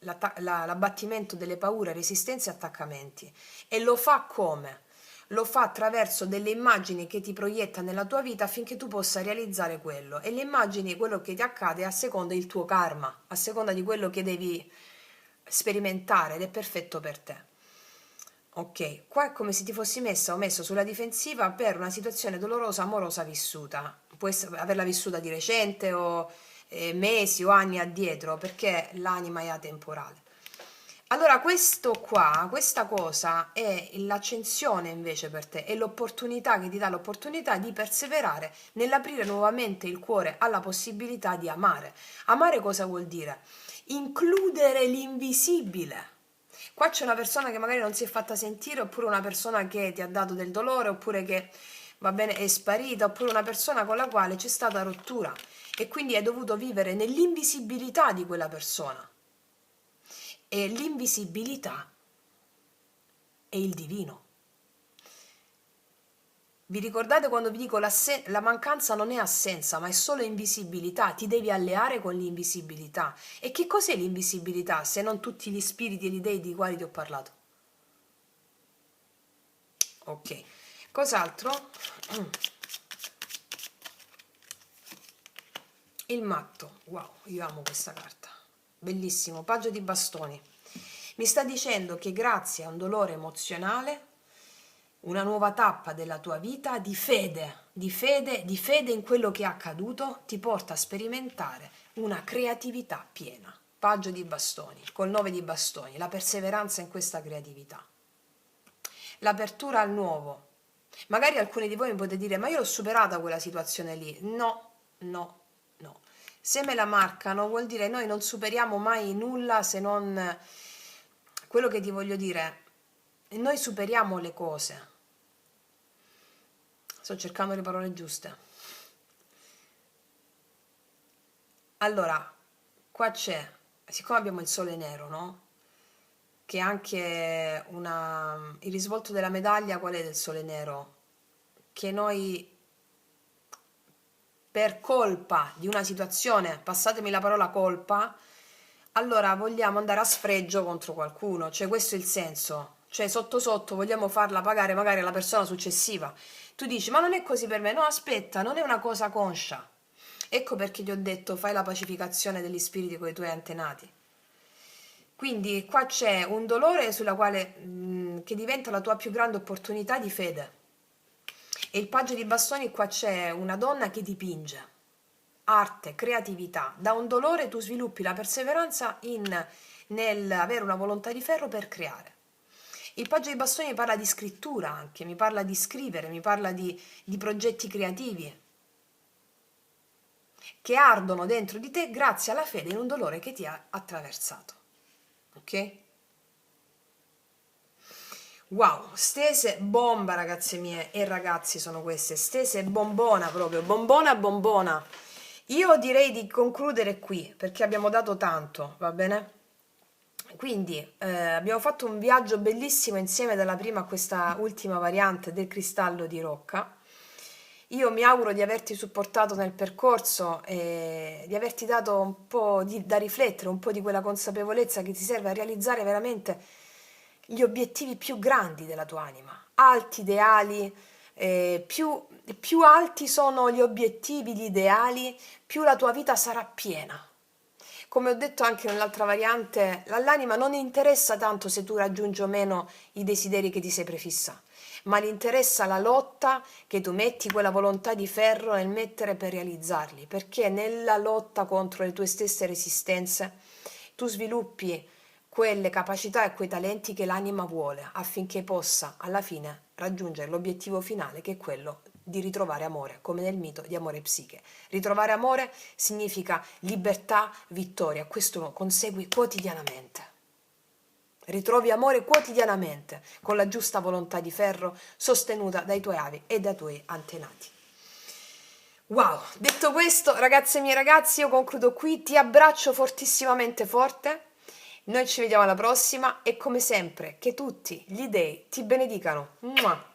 l'abbattimento delle paure, resistenze e attaccamenti. E lo fa come? Lo fa attraverso delle immagini che ti proietta nella tua vita affinché tu possa realizzare quello. E le immagini, quello che ti accade, a seconda del tuo karma, a seconda di quello che devi sperimentare ed è perfetto per te. Ok, qua è come se ti fossi messa o messo sulla difensiva per una situazione dolorosa, amorosa vissuta. Puoi averla vissuta di recente o mesi o anni addietro, perché l'anima è atemporale. Allora questo qua, questa cosa è l'accensione invece per te, è l'opportunità che ti dà l'opportunità di perseverare nell'aprire nuovamente il cuore alla possibilità di amare. Amare cosa vuol dire? Includere l'invisibile. Qua c'è una persona che magari non si è fatta sentire, oppure una persona che ti ha dato del dolore, oppure che va bene, è sparita, oppure una persona con la quale c'è stata rottura e quindi hai dovuto vivere nell'invisibilità di quella persona. E l'invisibilità è il divino. Vi ricordate quando vi dico la mancanza non è assenza, ma è solo invisibilità, ti devi alleare con l'invisibilità. E che cos'è l'invisibilità se non tutti gli spiriti e gli dei di quali ti ho parlato? Ok, cos'altro? Il matto, wow, io amo questa carta, bellissimo, paggio di bastoni. Mi sta dicendo che grazie a un dolore emozionale, una nuova tappa della tua vita di fede in quello che è accaduto, ti porta a sperimentare una creatività piena. Paggio di bastoni, col 9 di bastoni, la perseveranza in questa creatività. L'apertura al nuovo. Magari alcuni di voi mi potete dire, ma io l'ho superata quella situazione lì. No, no, no. Se me la marcano vuol dire noi non superiamo mai nulla se non... Quello che ti voglio dire, noi superiamo le cose. Sto cercando le parole giuste. Allora, qua c'è, siccome abbiamo il sole nero, no? Che è anche una il risvolto della medaglia qual è del Sole Nero? Che noi per colpa di una situazione, passatemi la parola colpa, allora vogliamo andare a sfregio contro qualcuno, cioè questo è il senso, cioè sotto sotto vogliamo farla pagare magari alla persona successiva. Tu dici, ma non è così per me, no aspetta, non è una cosa conscia. Ecco perché ti ho detto, fai la pacificazione degli spiriti con i tuoi antenati. Quindi qua c'è un dolore sulla quale, che diventa la tua più grande opportunità di fede. E il paggio di bastoni qua c'è una donna che dipinge. Arte, creatività. Da un dolore tu sviluppi la perseveranza nel avere una volontà di ferro per creare. Il paggio di bastoni mi parla di scrittura anche, mi parla di scrivere, mi parla di progetti creativi che ardono dentro di te grazie alla fede in un dolore che ti ha attraversato. Ok? Wow, stese bomba ragazze mie e ragazzi sono queste, stese bombona proprio, bombona bombona. Io direi di concludere qui perché abbiamo dato tanto, va bene? Quindi abbiamo fatto un viaggio bellissimo insieme dalla prima a questa ultima variante del cristallo di rocca. Io mi auguro di averti supportato nel percorso e di averti dato un po' da riflettere, un po' di quella consapevolezza che ti serve a realizzare veramente gli obiettivi più grandi della tua anima, alti ideali, più alti sono gli obiettivi, gli ideali, più la tua vita sarà piena. Come ho detto anche nell'altra variante, all'anima non interessa tanto se tu raggiungi o meno i desideri che ti sei prefissa, ma gli interessa la lotta che tu metti, quella volontà di ferro nel mettere per realizzarli, perché nella lotta contro le tue stesse resistenze tu sviluppi quelle capacità e quei talenti che l'anima vuole affinché possa alla fine raggiungere l'obiettivo finale, che è quello di ritrovare amore, come nel mito di Amore e Psiche. Ritrovare amore significa libertà, vittoria, questo lo consegui quotidianamente. Ritrovi amore quotidianamente con la giusta volontà di ferro sostenuta dai tuoi avi e dai tuoi antenati. Wow, detto questo, ragazze e miei ragazzi, io concludo qui, ti abbraccio fortissimamente forte, noi ci vediamo alla prossima e come sempre che tutti gli dei ti benedicano. Mua.